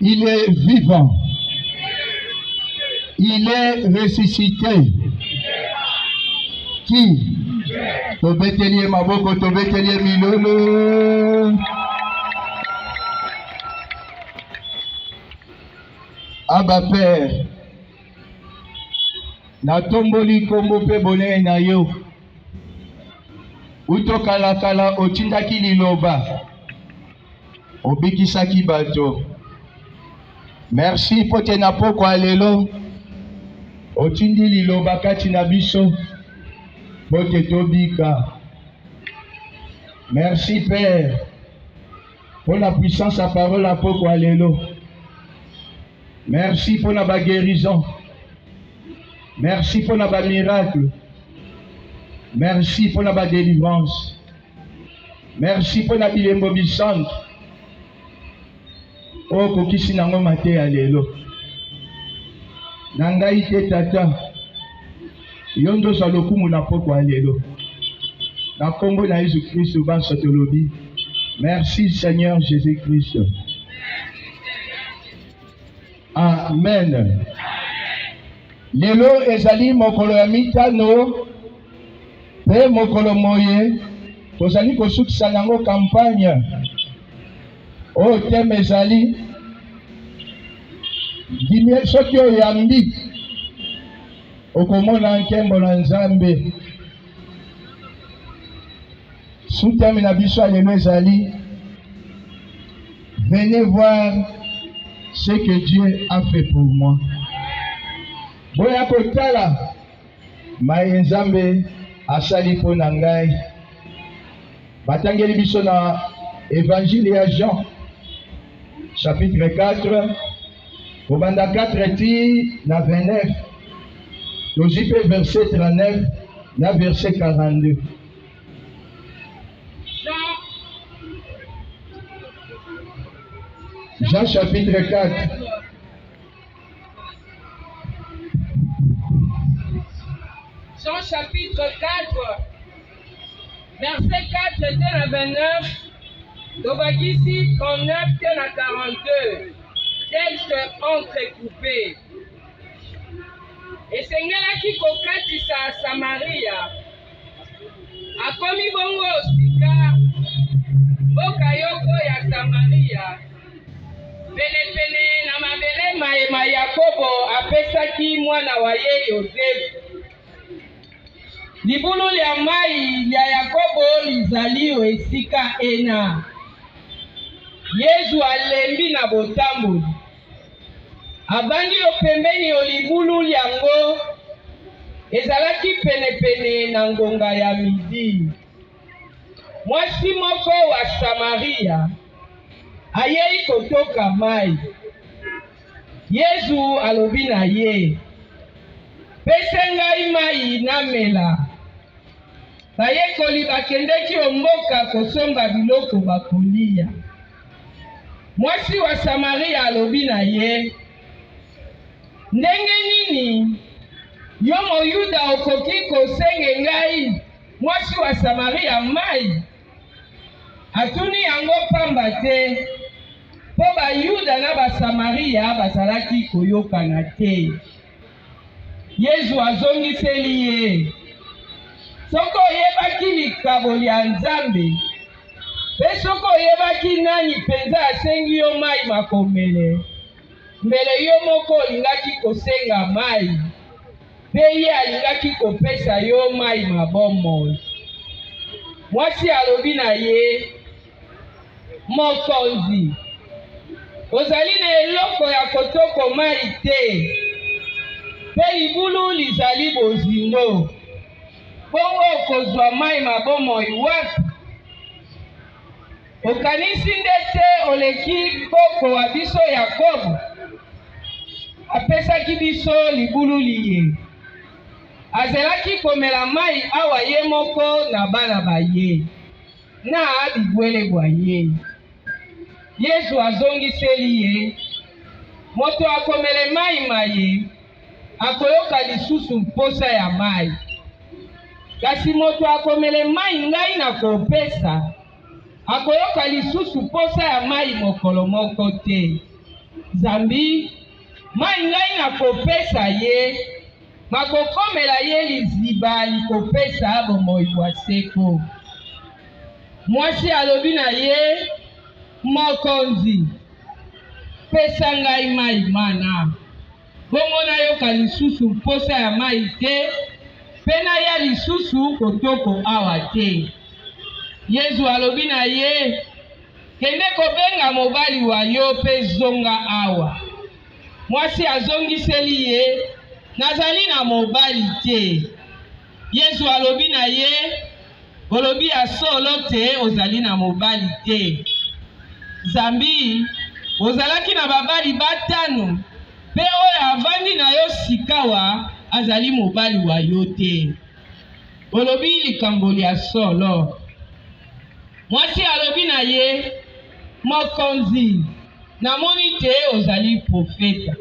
Il est vivant. Il est ressuscité. Qui? Tobetelie maboko, tobetelie milolo. Abba Père, na tomboli kombo pe bonene na yo. Utokala kala otindaki liloba. Obikisaki bato. Merci pour te napo kwa lelo. Otindi liloba kati na biso. Pour te tobika. Merci Père. Pour la puissance à parole à po kwa lelo. Merci pour la guérison. Merci pour la miracle. Merci pour la délivrance. Merci pour la bilembo bisante. Oh, kokisi nango mate ya lelo. Nangai te tata. Yondo sa lokumu na poko ya lelo. Na kombo na Jésus Christ ban sotolobi. Merci Seigneur Jésus-Christ. Amen. Lelo ezali mokolo ya mitano. Pe mokolo moye. Tozali kosukisa nango campagne. Oh, thème ezali. Dimie soki oyambi. Okomona nkembo na Nzambe. Sous-thème na biso lelo ezali. Venez voir ce que Dieu a fait pour moi. Boya kotala. Maye Nzambe asali po na ngai. Batangeli biso na Évangile ya Jean. Chapitre 4, au banda 4 ti na 29, logique verset 39, na verset 42. Jean chapitre 4. Jean chapitre 4, verset 4 à 29. Tobakisi 39 à 42, texte entrecoupé. Et Sengelaki kokatisa à Samaria, akomi bongo osika, bokayoko ya Samaria, pene na mabele maema Yakobo apesaki mwana wa ye Yosefu. Libulu ya mai ya Yakobo lizali esika ena. Yesu alembi na botamboli. Abandi opembeni olibulu yango ezalaki pene na ngonga ya midi. Mwasi moko wa Samaria ayei kotoka mai. Yesu alobi na ye, pesa ngai mai namela. Bayekoli bakendeki omboka kosomba biloko bakolia. Mwasi wa Samaria alobi na ye, ndenge nini yo Moyuda okoki kosenge ngai mwasi wa Samaria mai? Atuni yango pamba te, po Bayuda na Basamaria bazalaki koyokana te. Yesu azongiseli ye, soko oyebaki likabo ya Nzambe, pe soko oyebaki nani penza asengi yo mai makomele, mbele yo moko olingaki kosenga mai, pe ye alingaki kopesa yo mai mabomoi. Mwasi alobi na ye, mokonzi, ozali na eloko ya kotoko mai te, pe libulu lizali bozingo, bongo okozwa mai mabomoi wapi? Okanisi ndete oleki koko wa biso Yakobo, apesaki biso libulu liye, azelaki komela mai awa ye moko na bana baye, na bibwele bwa ye. Yesu azongiseli ye, moto akomele mai maye, akoyoka lisusu mposa ya mai. Kasi moto akomele mai ngai na kopesa, akoyoka lisusu posa ya mai mokolo moko te. Zambi, mai ngai na kopesa ye, makokomela ye liziba likopesa bomoi bwa seko. Mwasi alobi na ye, mokonzi, pesa ngai mai mana. Bongo na yoka lisusu posa ya mai te, pena ya lisusu kotoko awa te. Yesu alobi na ye, kende kobenga mobali wa yo pe zonga awa. Mwasi azongiseli ye, nazali na mobali te. Yesu alobi na ye, olobi ya solo te, ozali na mobali te. Zambi, ozalaki na babali batano, pe oyo avandi na yo sikawa, azali mobali wa yo te. Olobi likambo ya solo. Mwasi alobi na ye, mokonzi, namoni te ozali profeta.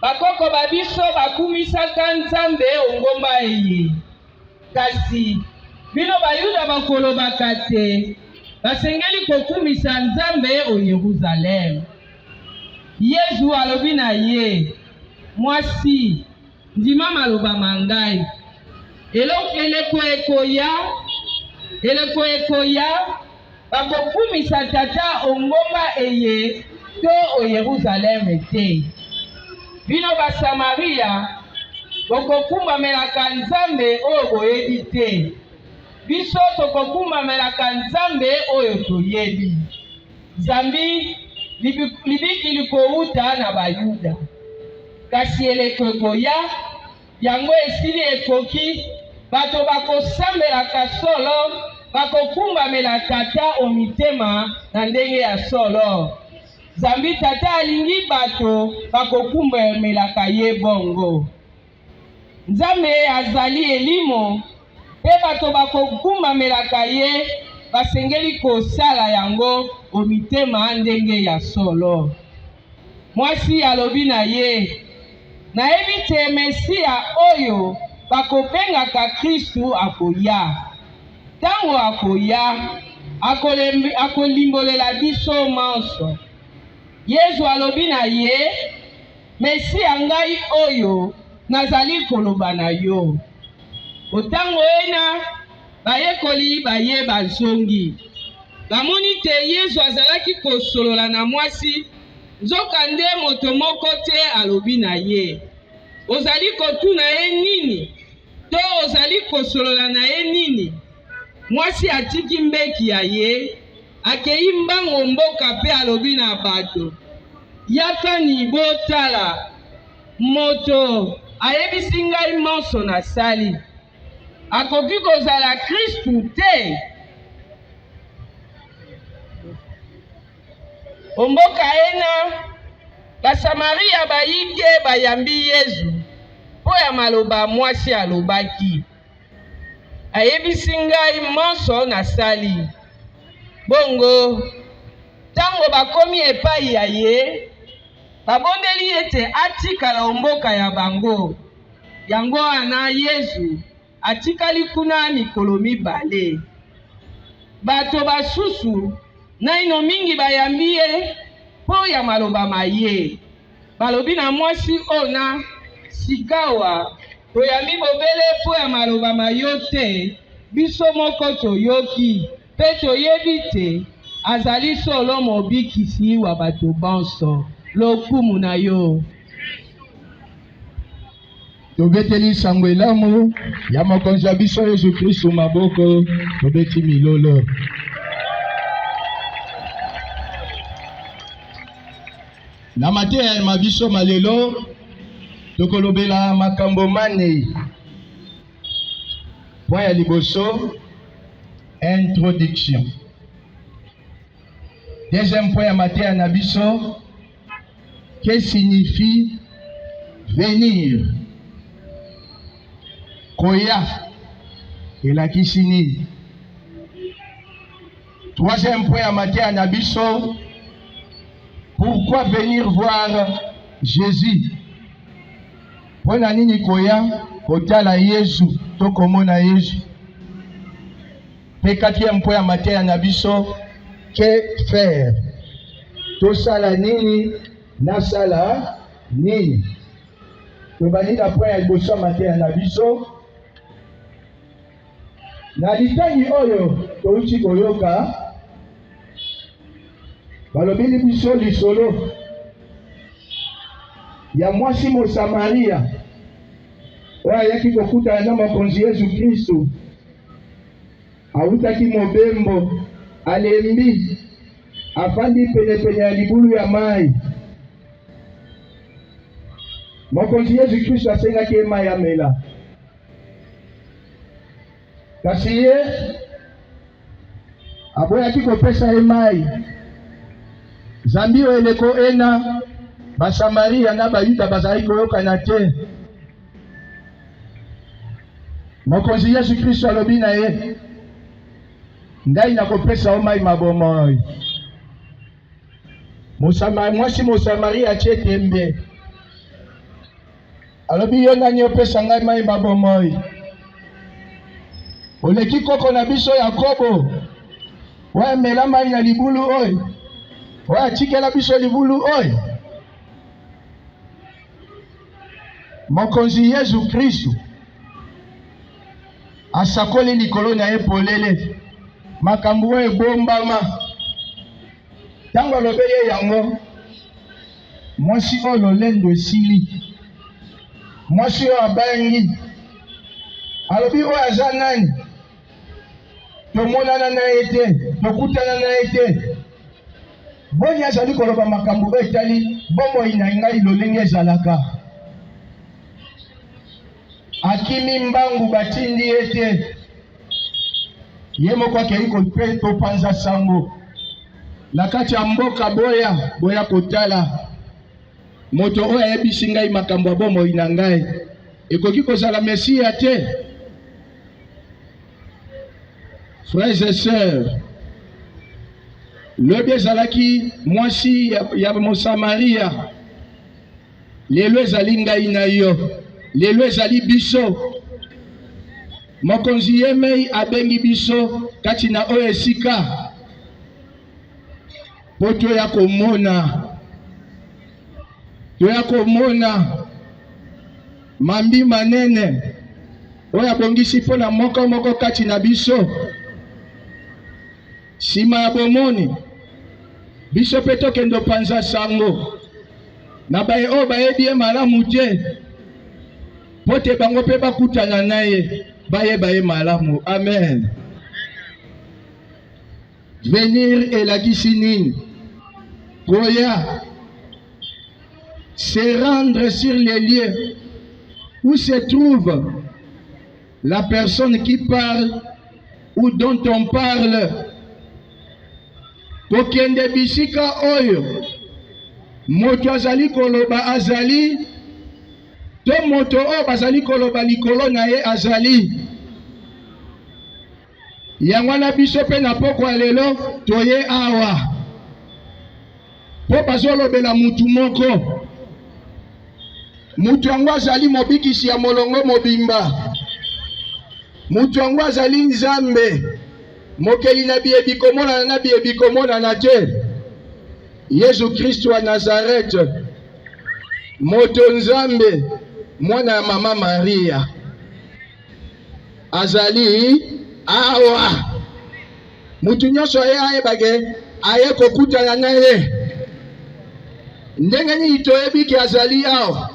Bakoko babiso bakumisaka Nzambe ongomba eye. Kasi, bino Bayuda bakolobaka te, basengeli kokumisa Nzambe o Yerusalem. Yesu alobi na ye, mwasi, ndima maloba mangai. Eleko ekoya, bakokumisa tata ongomba eye to o Yerusalem te. Bino ba Samaria, bokokumba melaka Nzambe oyo boyebi te. Biso tokokumba melaka Nzambe oyo toyebi. Zambi, libiki likouta na Bayuda. Kasi eleko ekoya, yango esili ekoki, bato bakosambelaka solo, bakokumbamela tata omitema na ndenge ya solo. Zambi tata alingi bato bakokumbamelaka ye bongo. Nzambe azali elimo, pe bato bakokumbamelaka ye basengeli kosala yango omitema ndenge ya solo. Mwasi alobi na ye, nayebi te Mesia oyo bakobengaka Kristu akoya. Tango akoya, akolimbolela biso manso. Yesu alobi na ye, Mesia ngai oyo nazali koloba na yo. Otango ena, bayekoli baye bazongi. Bamoni te Yesu azalaki kosolola na mwasi, nzoka nde moto moko te alobi na ye. Ozali kotuna ye nini? To ozali kosolola na ye nini? Mwasi atiki mbeki ya ye, akei mbango mboka pe alobi na bato. Yaka ni botala, moto ayebisi ngai monso na sali. Akoki kozala Kristu te. omboka ena basamaria bayike bayambi Yesu po ya maloba mwasi alobaki ayebisi ngai monso nasali. Bongo tango bakomi epai ya ye babondeli ete atikala omboka ya bango. Yango wana Yesu atikali kuna mikolo mibale. Bato basusu naino mingi bayambi ye po ya maloba maye. Balobi na mwasi ona sikawa toyambi bobele po ya maloba mayo te, biso moko toyoki pe toyebi te azali solo mobikisi wa bato bonso lokumu na yo. Tobeteli sango elamu ya mokonzi ya biso Yesu Kristo maboko, tobeti milolo. Na mateya ya mabiso malelo tokolobela makambo mane. Point ya liboso, introduction. Deuxième point ya mateya na biso, que signifie venir? Koya elakisi nini? Troisième point ya mateya na biso, pourquoi venir voir Jésus? Pona nini koya kotala Yesu to komona Yesu? Pe quatrième point ya mateya na biso, que faire? Tosala nini nasala nini? Tobani na point ya liboso mateya na biso. Na litangi oyo touti koyoka balobeli biso lisolo ya mwasi Mosamaria oyo ayaki kokutana na mokonzi Yesu Kristo. Awutaki mobembo, alembi, afandi penepene ya libulu ya mai. Mokonzi Yesu Kristo asengaki ye mai amela. Kasi ye aboyaki kopesa ye mai. Zambi oyo eleko ena basamaria na bayuda bazali koyokana te. Mokonzi Yesu Kristo alobi na ye, ngai nakopesa yo mai mabomoi. Mwasi Mosamaria atie tembe, alobi yo nani opesa ngai mai mabomoi? Oleki koko na biso Yakobo oyo amela mai na libulu oyo, oyo atikela biso libulu oyo. Mokonzi Yesu Kristo asakoli likolo na ye polele, makambo oyo ebombama. Tango alobeli ye yango, mwasi oyo lolendo esili, mwasi oyo abangi, alobi oyo aza nani? Tomonana na ye te, tokutana na ye te. Boni azali koloba makambo oyo etali bomoi na ngai lolenge ezalaka. Akimi mbangu batindi ye te, ye moko akei kopanza sango na kati ya mboka boya kotala moto oyo ayebisi ngai makambo ya bomoi na ngai ekoki kozala Mesia te. Frères et sœurs, lobi ezalaki mwasi ya Mosamaria, lelo ezali ngai na yo, lelo ezali biso. Mokonzi yemei abengi biso kati na oyo esika po toya komona mambi manene oyo abongisi mpo na moko kati na biso. Sima ya bomoni biso pe tokendo panza sango na baye oyo bayebi ye malamu te, po te bango pe bakutana na ye bayeba ye malamu. Amen. Venir elakisi nini? Koya, se rendre sur les lieux où se trouve la personne qui parle ou dont on parle. kokende bisika oyo moto azali koloba azali to moto oyo bazali koloba likolo na ye azali. Yango na biso pe na pokwa lelo toye awa po bazolobela mutu moko. Mutu yango azali mobikisi ya molongo mobimba. Mutu yango azali Nzambe mokeli na biyebi komonana na biyebi komonana te. Yesu Kristo wa Nazareth, moto Nzambe, mwana ya mama Maria, azali awa. Mutu nyonso ye ayebage aye kokutana na ye. Ndenge nini toyebi ki azali awa?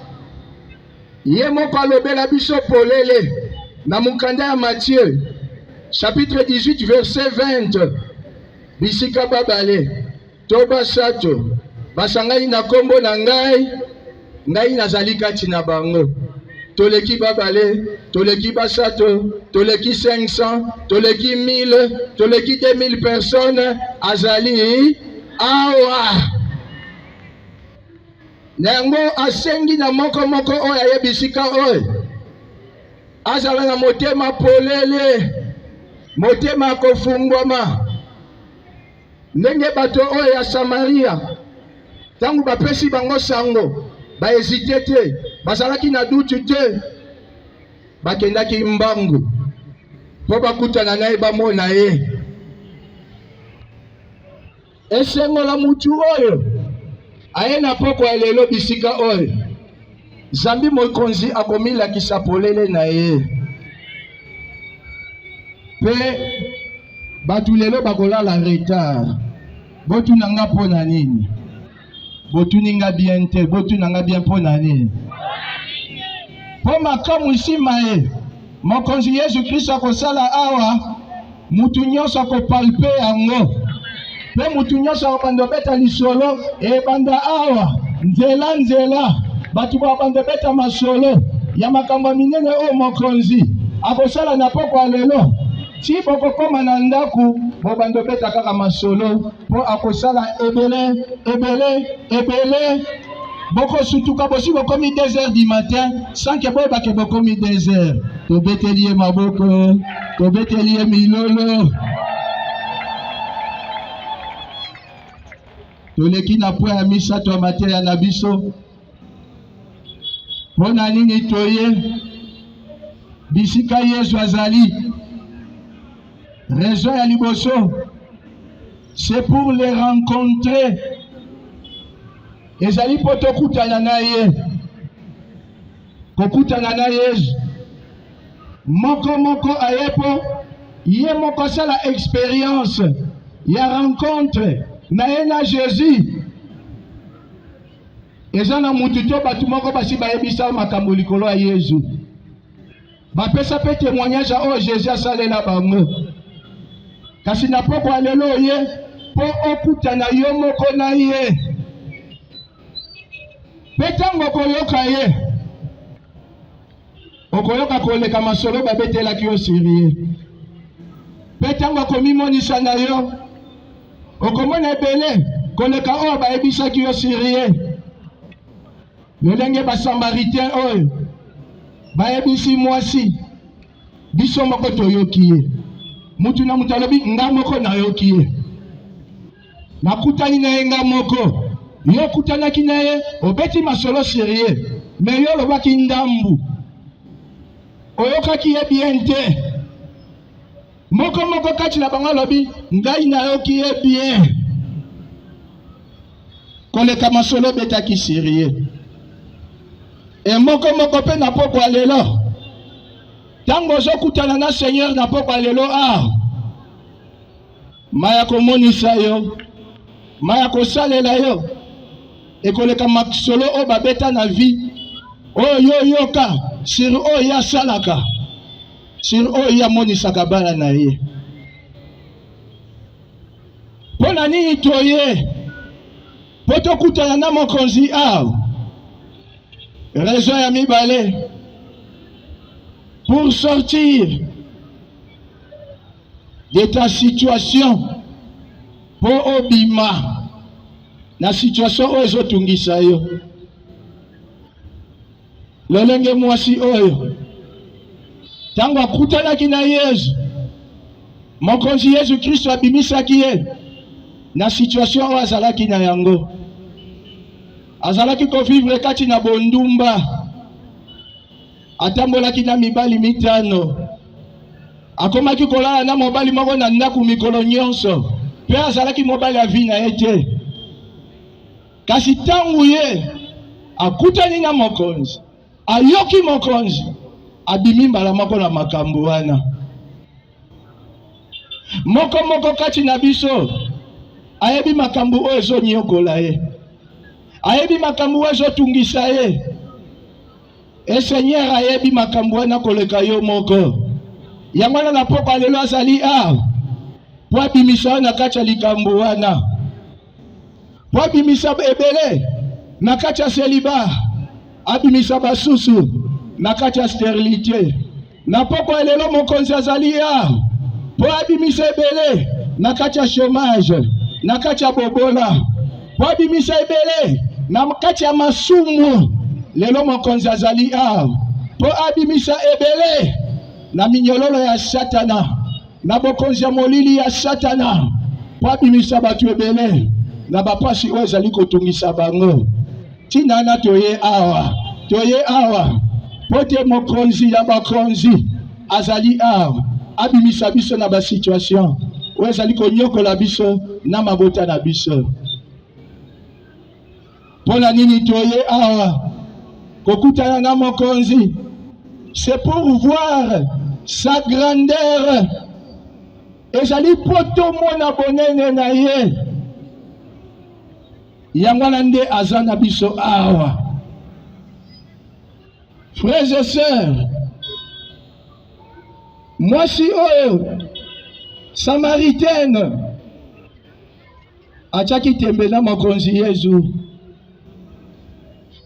Ye moko alobela biso polele na mukanda ya Matthieu chapitre 18 verset 20. Bisika babale to basato basangani na kombo na ngai, ngai nazali kati na bango. Toleki babale, toleki basato, toleki 500, toleki 1000, toleki 2000 personnes, azali awa. Nango asengi na moko moko oyo ayebisika oyo azala na motema polele, motema kofungwama. Ndenge bato oyo ya Samaria tangu bapesi bango sango bahésité te, bazalaki na dutu te, bakendaki mbangu po bakutana na ye bamona ye. Esengola mutu oyo aye na pokwa ya lelo bisika oyo Zambi mokonzi akomilakisa polele na ye. Pe batu lelo bakolala retard. Botu nanga pona nini? Botu ninga bien te, botu nanga bien pona nini? Po makamu isima ye, mokonzi Yesu Kristo akosala awa, mutu nyonso akopalpe yango. Pe mutu nyonso akobanda beta lisolo, banda awa, nzela nzela, batu bakobanda beta masolo, ya makambo minene o mokonzi, akosala na pokwa lelo. Si boko koma na ndaku, bobanda beta kaka masolo, po akosala ebele, ebele, ebele. Boko sutuka bosi bokomi 2h du matin, sans que boy bake bokomi 2h. To betelie maboko, to betelie milolo. Toleki na po ya misato ya mateya na biso. Pona nini toye bisika Yesu azali. Raison ya liboso, c'est pour les rencontrer. Ezali poto kutana na ye. Kokutana na Yesu. Moko moko ayepo, ye moko sala expérience, ya rencontre na ye na Jésus. Eza na mutu to batu moko basi bayebisa makambo likolo ya Yesu. Bapesa pe témoignage o Jésus asalela bango. Kasi na pokwa lelo ye po okutana yo moko na ye. Petango koyoka ye. Okoyoka koleka masolo babetelaki yo sérieux. Petango komimonisa na yo. Okomona ebele koleka oyo bayebisaki yo sérieux. Lolenge basamaritain oyo bayebisi mwasi biso moko toyoki ye. Mutu na mutu alobi nga moko nayoki ye. Nakutani na ye nga moko. Yo kutanaki na ye obeti masolo sérieux. Mais yo lobaki ndambu. Oyokaki ye bien te. Moko moko kati na bango alobi ngai nayoki ye bien. Koleka masolo betaki sérieux. Et moko moko pe na pokwa lelo. Tango zokutana na Seigneur na pokwa lelo maya komonisa yo, maya kosalela yo, ekoleka masolo o babeta na vie, yo yoka, sur o ya salaka, sur o ya monisaka bala na ye. Pona nini toye, poto kutana na mokonzi raison ya mibale, pour sortir de ta situation, po obima na situation oyo ezotungisa yo. Lolenge mwasi oyo tango akutanaki na Yesu, mokonzi Yesu Kristo abimisaki ye na situation oyo azalaki na yango. Azalaki kovivre kati na bondumba, atambolaki na mibali 5, akomaki kolala na mobali moko na ndako mikolo nyonso, pe azalaki mobali avi na ye te. Kasi tangu ye akutani na mokonzi, ayoki mokonzi, abimi mbala moko na makambo wana. Moko kati na biso ayebi makambo oyo ezonyokola ye, ayebi makambo oyo ezotungisa ye. E Seigneur ayebi makambo wana koleka yo moko. Yango wana na poko lelo azali po abimisa na kati ya likambo wana, po abimisa ebele na kati ya seliba, abimisa basusu na kati ya sterilité. Na poko lelo mokonzi azali po abimisa ebele na kati ya chômage, na kati ya bobola, po abimisa ebele na kati ya masumu. Lelo mokonzi azali po abimisa ebele na minyololo ya Satana, na bokonzi ya molili ya Satana, po abimisa batu ebele na bapasi oyo ezali kotungisa bango. Tina na toye awa po te mokonzi ya bakonzi azali abimisa biso na ba situation oyo ezali konyokola biso na mabota na biso. Pona nini toye awa kokutana na mokonzi? C'est pour voir sa grandeur. Ezali poto mona bonene na ye. Yango na nde azana biso awa. Frères et sœurs, mwasi oyo Samaritaine achaki tembe na mokonzi Yesu.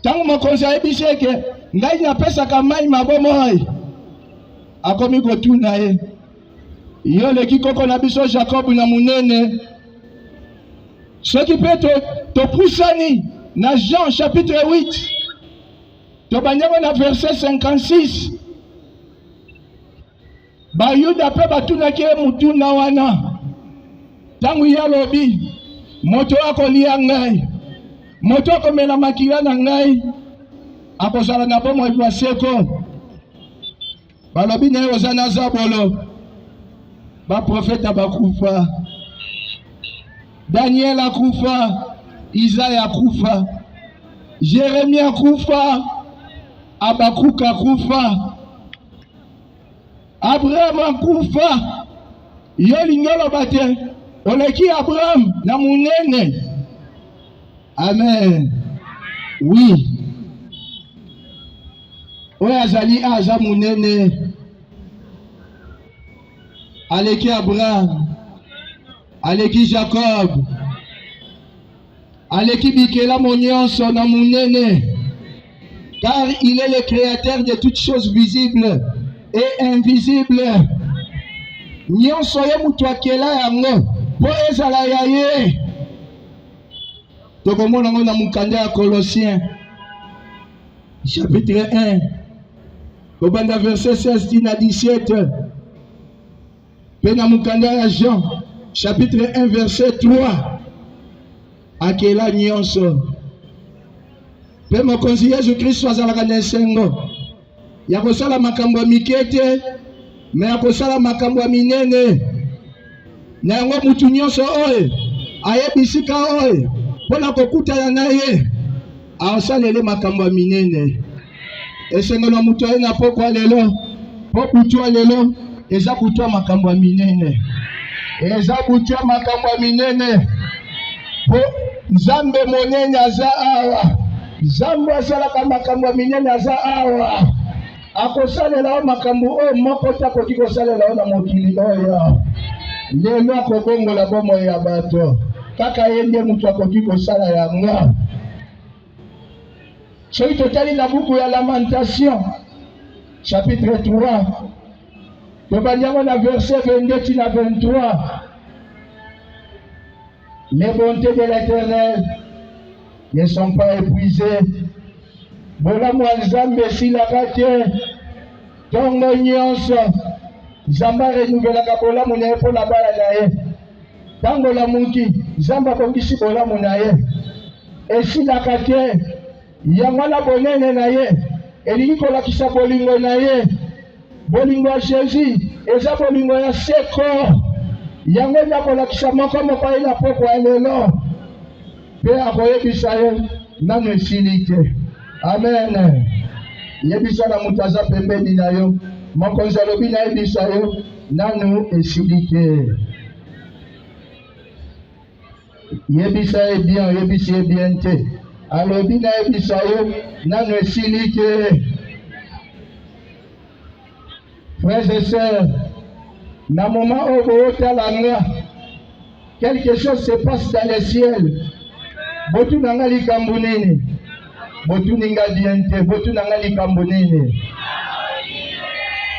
Tango mokonzi ayebiseke ngai napesaka mai mabomoi, akomi kotuna ye, yo leki koko na biso Jacob na munene. Soki pe topusani na Jean chapitre 8, tobanyango na verset 56, bayuda pe batunaki ye mutuna wana. Tango ya lobi moto akolia ngai, moto akomela makila na ngai, akozala na bomoi bwa seko. Balobi na ye oza na zabolo, baprofeta bakufa, Daniel akufa, Isaya akufa, Jeremie akufa, Abakuk akufa, Abraham akufa. Yo lingolo bate oleki Abraham na munene. Amen. Oui. Oya azali aza munene. Aleki Abraham, aleki Jacob, aleki bikela monyonso na munene. Car il est le créateur de toutes choses visibles et invisibles. Nyonso ye mutu akela yango po ezala ya ye. Tokomona ngo na mukanda ya Colossiens chapitre 1 kobanda verset 16 na 17. Pe na mukanda ya Jean chapitre 1 verset 3 akela nyonso. Pe mokonzi Yesu Kristo azalaka na esengo ya kosala makambo ya mike te, me ya kosala makambo ya minene. Na yango mutu nyonso oyo ayebisika oyo mpona kokutana na ye aosalele makambo ya minene. Esengo na mutu aye na pokwa lelo, po butwa lelo eza butwa makambo ya minene, eza butwa makambo ya minene. Po Nzambe monene aza awa, Nzambe asalaka makambo ya minene aza awa. Akosalela o makambo oyo moko te akoki kosalela o na mokili oyo. Lelo akobongola bomoi ya bato, kaka ye nde mutu akoki kosala yango. Soki totali na buku ya Lamentation chapitre 3, tobandi yango na verset 22 na 23. Les bontés de l'Éternel ne sont pas épuisées. Bola Mwanzambe Silakate, Tongo Nyonso, Zamba renouvelaka bola munaye po na bala na ye. Tango la muki, Zamba kongisi bola munaye. Esilakate, Yamala bonene na ye, Elingi kolakisa bolingo na ye. Bolingo ya Jésus, eza bolingo ya seko. Yango na kolakisa moko moko ina poko ya lelo. Pe akoyebisa ye, nanu esili te. Amen. Yebisa na mutu aza pembeni na yo. Mokonzi alobi na yebisa yo, nanu esili te. Yebisa ye bien, yebisa ye bien te. Alobi na yebisa yo, nanu esili te. Frères et sœurs, na moment où vous êtes quelque chose se passe dans le ciel. Botu nanga likambo nini? Botu ninga diente, botu nanga likambo nini?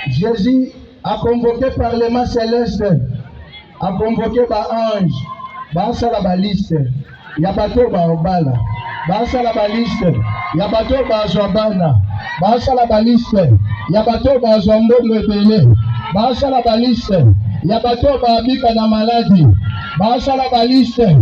Jésus a convoqué par les mains célestes, a convoqué par ange, basa la baliste, yabato ba obala, basa la baliste, yabato ba zobana, basa la baliste, yabato ba zombongo ebele, basa la baliste, yabato ba abika na maladi, basa la baliste.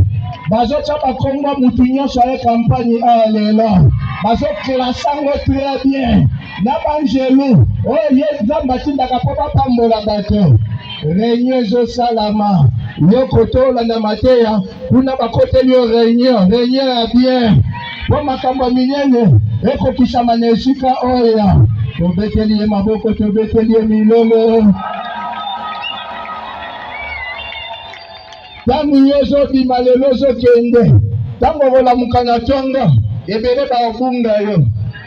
Bazo chapa komba mutu nyonso ya campagne a lelo. Bazo klasango très bien. Na banjelu, o ye nzamba tindaka po bapambola bato. Réunion zo salama. Yo kotola na mateya, kuna bakoteli yo réunion ya bien. Po makambo minene, ekokisa manesika oya. Tobeteli ye maboko, tobeteli ye milolo. Tangu yozo di malelozo kende, tangu vola mukana tonga, ebele ba obunga yo,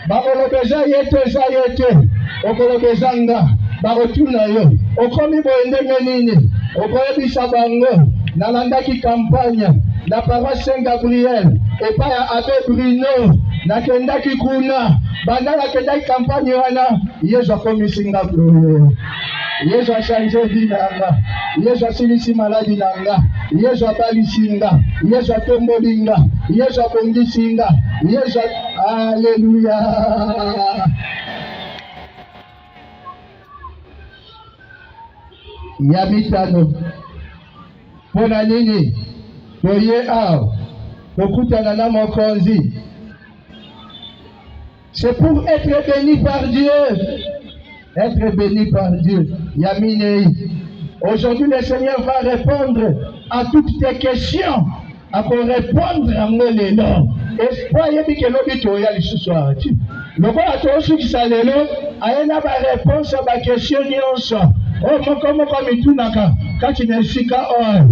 ba olobeza yete za yete, okolobeza nga, ba otuna yo, okomi boende nini, okoyebisa bango, nalandaki kampanya, na paroisse Saint-Gabriel, epa ya Abbé Bruno, nakendaki kuna, banda nakendaki kampanya wana, yezo akomisi nga gloire. Yesu a changé vie nanga. Yesu a silisi maladi nanga. Yesu a balisinga. Yesu a tombolinga. Yesu a bongisinga. Yesu a... Alléluia. Yamitano. Pona nini? Toye ao. Kokutana na mokonzi. C'est pour être béni par Dieu. Être béni par Dieu. Yaminei. Aujourd'hui, le Seigneur va répondre à toutes tes questions. À pour répondre à mon élan. Espoir, il dit que l'objet est ce soir. Le roi a tout ce qui s'allait là. Il y a une réponse à ma question. Oh, comment tu n'as quand tu n'es pas or.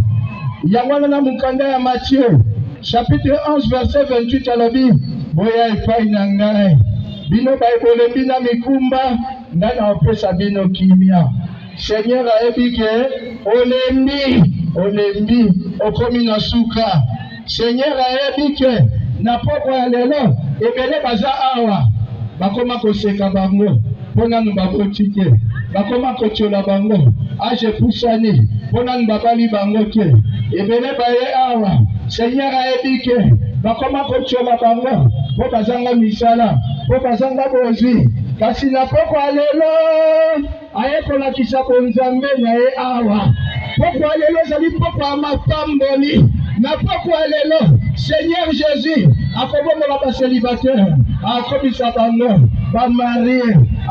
Il y a un mukanda à Matthieu, chapitre 11, verset 28 à la Bible. Boya ifa inangae. Bino Bible bina mikumba. Nana opesa bino kimia. Seigneur a ébike, olembi, okomi na suka. Seigneur a ébike, na poko ya lelo, ebele baza awa. Bakoma koseka bango, pona nubabotike. Bakoma kotiola bango, age pusani, pona nubabali bango te. Ebele baye awa. Seigneur a ébike, bakoma kotiola bango, po bazanga misala, po bazanga bozwi. Kasi na poko alelo aye kolakisa konzambe na ye awa. Poko alelo zali poko amapamboli. Na poko alelo Seigneur Jésus akobongola ba célibataire, akomisa bango ba marie,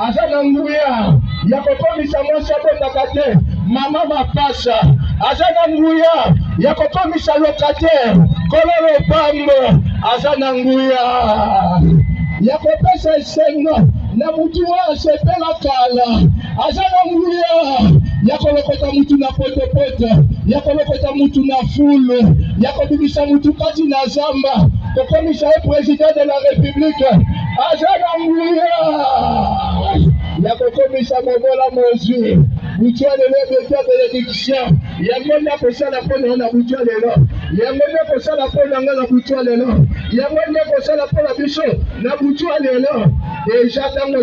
azana nguya ya kokomisa mwasi abondaka te, mama bapasa azana nguya ya kokomisa locataire, kololo pambo azana nguya ya kopesa esengo na mutu wa sepela kala azana nguya ya kolokota mutu na potopoto, ya kolokota mutu na fulu, ya kobibisa mutu kati na zamba, kokomisa ye président de la république azana nguya ya kokomisa mobola mozwi mutu alelo betia bénédiction yango nde kosala mpona na mutu alelo, yango nde kosala mpona nga na mutu alelo, yango nde kosala mpona biso na mutu alelo. Déjà dans le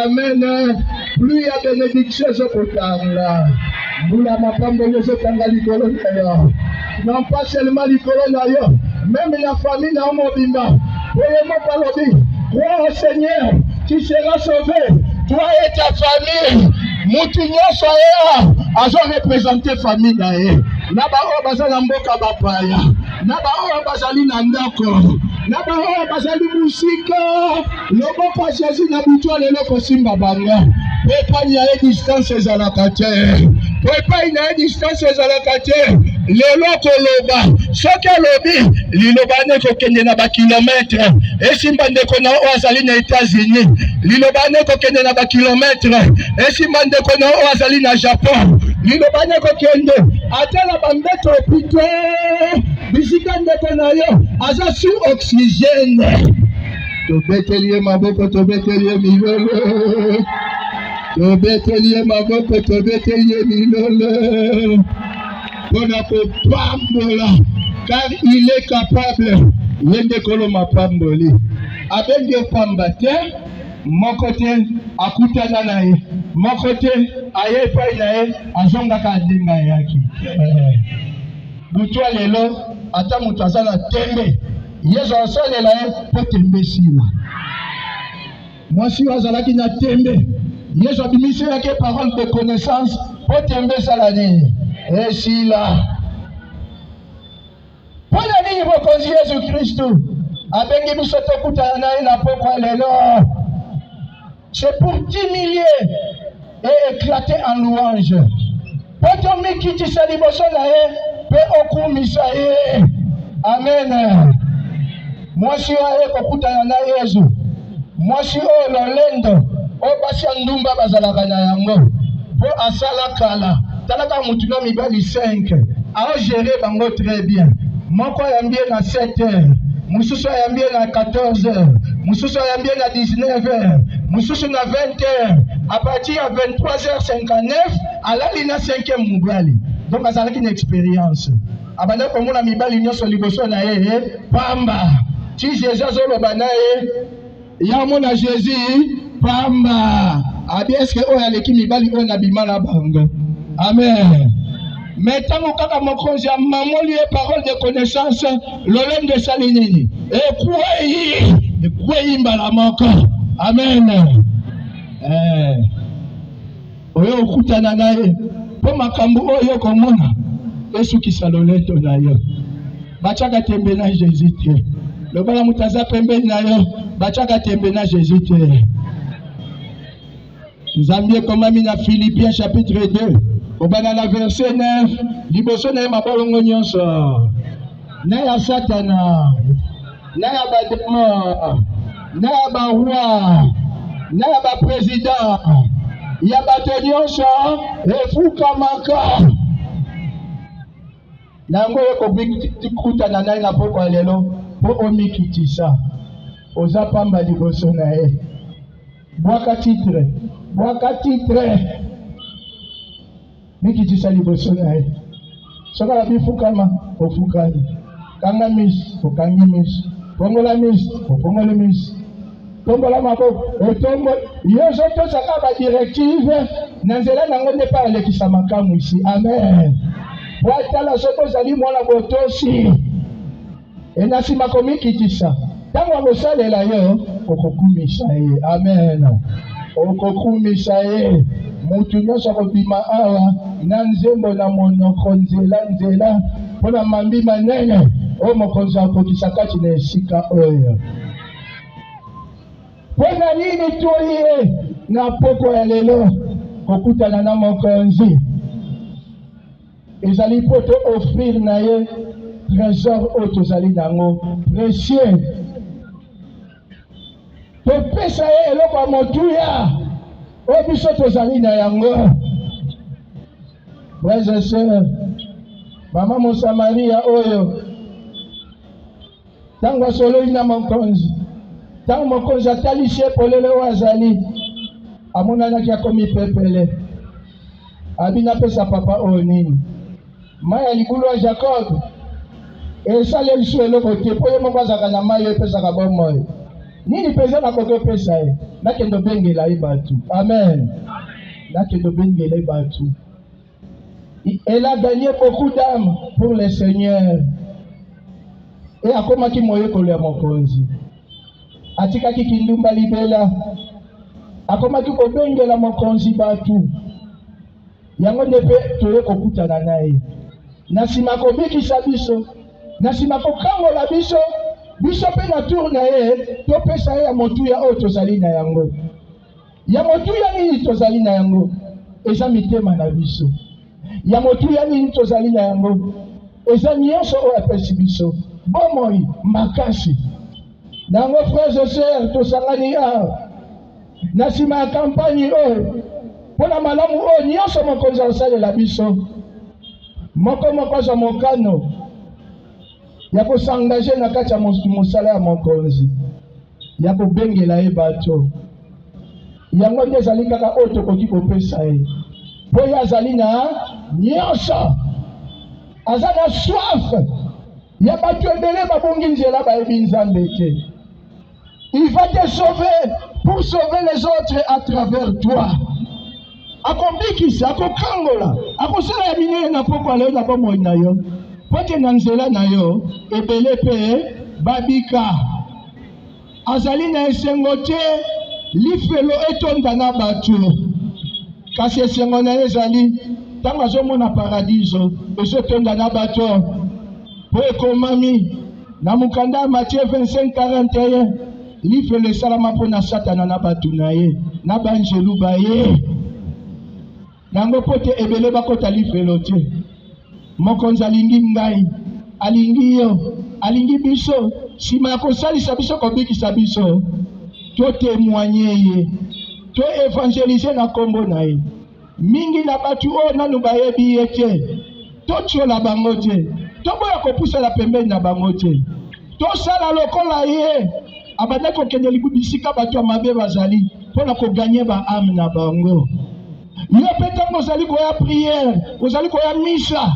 amen, plus il y a bénédiction, je peux parler. Nous la mapambo, je peux parler de l'autre. non pas seulement l'icône d'ailleurs, même la famille dans mon bimba. Voyez mon palobi, crois au Seigneur, tu seras sauvé, toi et ta famille. Moutinho soya, azo représenter famille d'ailleurs. Naba o bazali mboka bapaya, naba o bazali na ndako, naba o bazali musika, loboko Jésus na butwa lelo kosimba banga. Pepa ni a distance ezalaka te. Pepa ni a distance ezalaka te. Lelo koloba, soki lobi, liloba ne kokende na ba kilomètre. Esimba ndeko na azali na États-Unis, liloba ne kokende na ba kilomètre. Esimba ndeko na azali na Japon, liloba ne kokende atala bambeto pito. Bisika ndeko na yo aza sous oxygène. Tobetelie maboko, tobetelie milolo. Tobetelie maboko, tobetelie milolo. Pona kopambola, car il est capable. Yende kolo mapamboli. Abenge pambate, mon côté akutana nae, mon côté aye pa nae, azonga ka dinga yaki. Butwa lelo ata mutu azana tembe. Yesu asalela po tembe sila. Mwasi azalaki na tembe. Yesu abimisi yake parole de connaissance po tembe salani. Et sila. Pona nini bokonzi Yesu Kristo abengi biso tokutana naye na pokwa lelo. C'est pour t'humilier et éclater en louange. Poto mikitisa liboso na ye pe okumisa ye. Amen. Mwasi aye kokutana na Yesu. Mwasi o lolendo o basi ndumba bazalaka na yango. Po asala kala. Talaka mutuna mibali 5. A gérer bango très bien. Moko yambie na 7 heures. Mususu yambie na 14 heures. Mususu yambie na 19 heures. Mususu na 20 heures. À partir de 23h59, alali na 5e mubali. Donc azalaki une expérience. Abanda komona mibali nyonso liboso na ye pamba. Ti Jésus azoloba na ye ya mona Jésus pamba. Abi est-ce que oya leki mibali oya na bimala bango. Amen. Maintenant kaka mokonzi ya mamoli et parole de connaissance l'olem de salinini. Et kwei mbala moko. Amen. Oyo okutana naye po makambo oyo komona esukisa loleto na yo. Bachaka tembe na Jésus te. Lobala mutaza pembeni na yo bachaka tembe na Jésus te. Nzambe komami na Philippiens chapitre 2 obana na verset 9 liboso na mabolongo nyonso na ya satana na ya bademo na ya baroi na ya baprésident ya bato nyonso efukamaka nango ekokutana naye na pokwa lelo po omikitisa oza pamba liboso na ye. Bwaka titre mikitisa liboso na ye. Soka la bifukama ofukani, kanga mis okangi mis, pongola mis opongole mis, tombola maboko otombo. Yesu tosaka ba directive na nzela nango nde pa alekisa makamu ici. Amen. Watala soko zali mwana botosi enasima komikitisa tango akosalela yo okokumisa ye. Amen. Okokumisa ye mutu nyonso akobima awa na nzembo na monoko nzela mpona mambi manene oyo mokonzi akokisa kati na esika oyo. Mpona nini toye na poko ya lelo kokutana na mokonzi ezali po to offrir na ye trésor oyo tozali nango précieux. Topesa ye eloko ya motuya oyo biso tozali na yango. Frères et sœurs, mama Mosamaria oyo tango asololi na mokonzi, tango mokonzi atalisi polele oyo azali amonanaki akomi pepele. Abina pesa papa oyo nini mai ya likulu ya Jacob esaleli so eloko te po ye moko azalaka na mai oyo epesaka bomoi. Nini mpenza nakoki opesa ye? Nakende obengela ye bato. Amen. Nakende obengela ye bato. Elle a gagné beaucoup d'âmes pour le Seigneur. Et à comment qui moye kolya mokonzi. Atika ki kindumba libela. A comment ki kobengela mokonzi batu. Yango nepe toye kokutana naye. Nasima kobikisa biso. Nasima kokangola biso. Biso pe na tour na ye. Topesa ye ya motu ya oyo tozali na yango. Ya motu ya nini tozali na yango. Eza mitema na biso. Ya motu ya nini tozali na yango. Eza nyonso oyo apesi biso. Bomoi makasi. Nango frères et sœurs tosangani awa. Na sima ya kampani oyo. Pona malamu oyo nyonso mokonzi akosalela biso. Moko za mokano. Ya kosangaje na kati ya mosala ya mokonzi. Ya kobengela ye bato. Yango nde ezali kaka oyo tokoki kopesa ye. Po ye azali na nyonso. Aza na soif. Ya bato ebele babongi nzela bayebi nzambe te. Il va te sauver pour sauver les autres à travers toi. Akombikisa, akokangola, akosala ya binene na poko aleo na bomoi na yo. Pote na nzela na yo, ebele pe babika. Azali na esengo te, lifelo etonda na batu. Kasi esengo na ezali, tango azomona paradiso, ezotonda na batu. Po ekomami, na mukanda Matthieu 25:41, lifelo esalama po na Satana na batu na ye, na banjelu ba ye. Nango pote ebele bakota lifelo te. Mokonzi alingi ngai, alingi yo, alingi biso, sima ya kosalisa biso kobikisa biso, to témoigner ye, to évangéliser na kombo na ye. Mingi na batu oyo nanu bayebi ye te, to tiola bango te, to boya kopusala pembeni na bango te, to sala lokola ye, abanda kokende libubu bisika batu ya mabe bazali, pona koganye ba âme na bango. Yo pe tango ozali koya prière, ozali koya misa,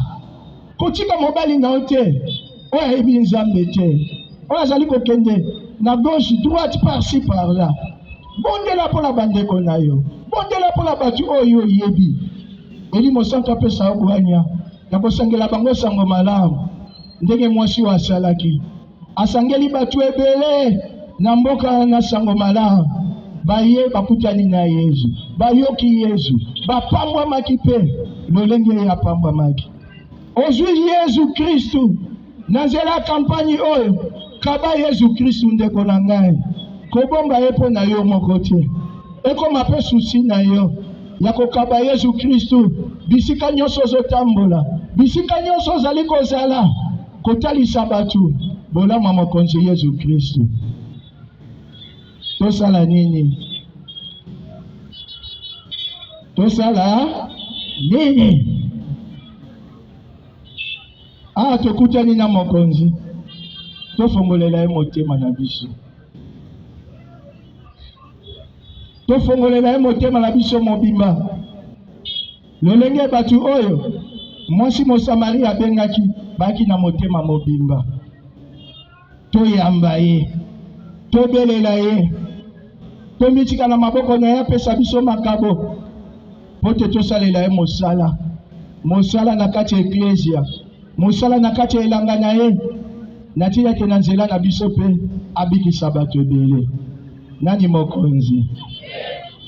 kotika mobali na ote, oyo ayebi nzambe te, oyo azali kokende na gauche droite par-ci par-là. Bondela mpona bandeko na yo, bondela mpona batu oyo oyebi. Eli mosantu apesa obwanya na kosangela bango sango malamu ndenge mwasi oyo asalaki. Asangeli batu ebele na mboka na sango malamu. Baye bakutani na Yesu, bayoki Yesu, bapambwamaki pe lolenge ya pambwamaki. Ozwi Yesu Kristu na nzela ya kampani oyo, kaba Yesu Kristu ndeko na ngai, kobonga ye mpo na yo moko te. Ekoma pe susi na yo ya kokaba Yesu Kristu bisika nyonso ozotambola, bisika nyonso ozali kozala, kotalisa batu bolamu ya mokonzi Yesu Kristu. Tosala nini? Tosala nini? Tokutani na mokonzi, tofongolela ye motema na biso. Tofongolela ye motema na biso mobimba. Lolenge batu oyo mwasi Mosamari abengaki baki na motema mobimba. Toyamba ye, tobelela ye, tomitika na maboko na ye apesa biso makabo. Pote tosalela ye mosala, mosala na kati ya eklesia, mosala na kati ya elanga na ye, na tina ke na nzela na biso pe abikisa bato ebele. Nani mokonzi?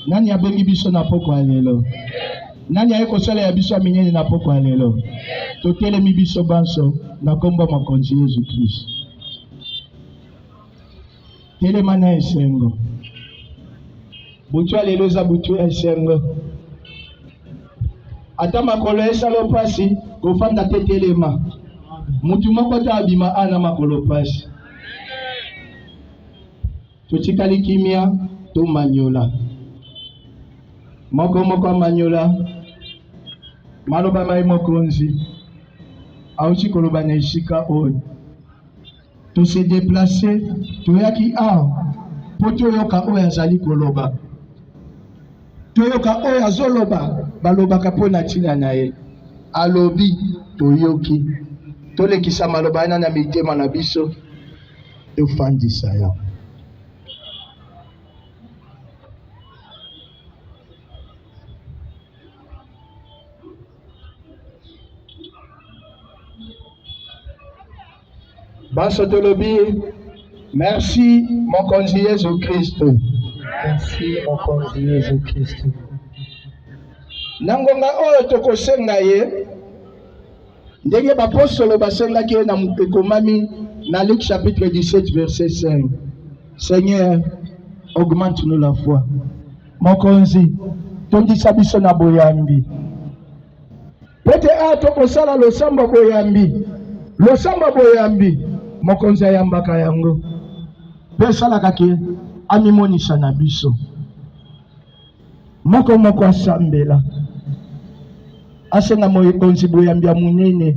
Nani abengi biso na poko ya lelo? Nani aye kosala ya biso ya minene na poko ya lelo? Totelemi biso banso na kombo mokonzi Yesu Kristo. Telema na esengo. Butu ya lelo eza butu ya esengo. Ata makolo esalo pasi, kofanda te telema. Mutu moko ta abima ana makolo pasi. Totikali kimia, to manyola. Moko manyola. Maloba mai mokonzi. Auchi koloba na ishika oyo. To se déplacer, to yaki poto yoka oyo azali koloba. To yoka oyo azoloba, baloba kapona tina na ye. Alobi, to yoki. To lekisa maloba na mitema na biso, to fandisa ya. Basotolobi, merci mon conduit Jésus-Christ. Merci mon conduit Jésus-Christ. Nangonga oyo tokosenga ye ndenge bapostolo basengaki ye na ekomami na Luc chapitre 17 verset 5. Seigneur, augmente-nous la foi. Mokonzi, tondisa biso na boyambi. Pete tokosala losamba boyambi. Losamba boyambi, mokonzi ayambaka yango. Pesalaka ke amimonisa na biso. Moko asambela. Asenga mokonzi boyambi ya munene.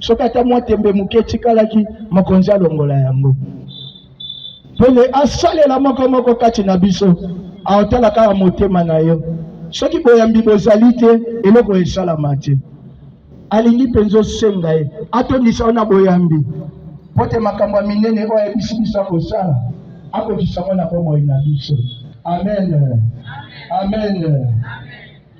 Soki ata mwa tembe moke etikalaki, mokonzi alongola yango. Pele asalela moko kati na biso, aotala kaka motema na yo. Soki boyambi bozali te, eloko esalama te. Alingi penzo senga ye, atondisa na boyambi. Pote makambo minene oyo ebisi biso kosala, akokisa na komoi na biso. Amen. Amen.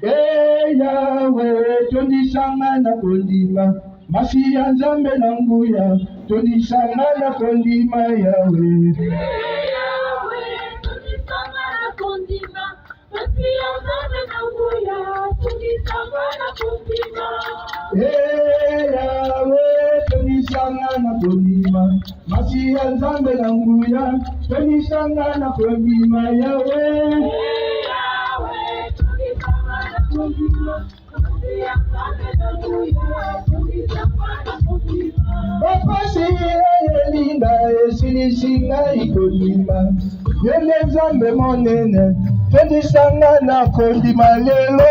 Yahweh, tondisanga na kondima, masi ya Nzambe na nguya, tondisanga na kondima Yahweh. Yahweh, tondisanga na kondima, masi ya Nzambe na nguya, tondisanga na kondima. Yahweh, tondisanga na kondima, masi ya Nzambe na nguya, tondisanga na kondima Yahweh. Opasi elinga esilisinga ikondima, yende Nzambe monene, tondisanga na kondima lelo.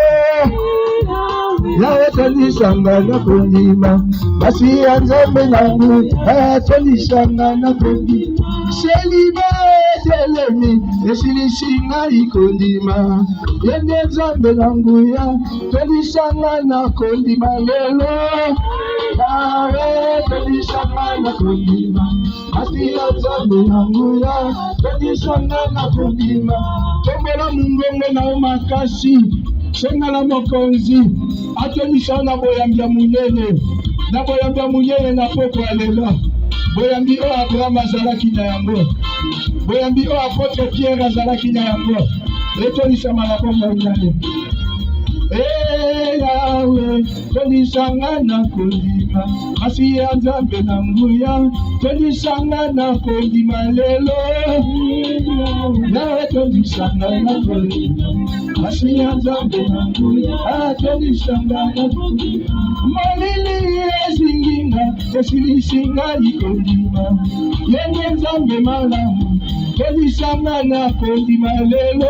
Yawe tondisanga na kondima, masi ya Nzambe nangu, tondisanga na kondima. Seliba telemi, esilisinga ikondima, yende Nzambe nangu ya, tondisanga na kondima lelo. Yawe tondisanga na kondima, masi ya Nzambe nangu ya, tondisanga na kondima. Tombela mungongo na makasi, senga la mokonzi, atondisa na boyambi ya munene, na boyambi ya munene na poko alela. Boyambi o Abraham azalaki na yango, boyambi o apôtre Pierre azalaki na yango, etondisa malako monene. Yahweh, tondisanga na kondima, masi ya Nzambe na nguya, tondisanga na kondima lelo. Yawe tondisanga na kondima, masi ya Nzambe na nguya, tondisanga na kondima. Malili ezinginga, esilisinga ikondima, yende Nzambe malamu, tondisanga na kondima lelo.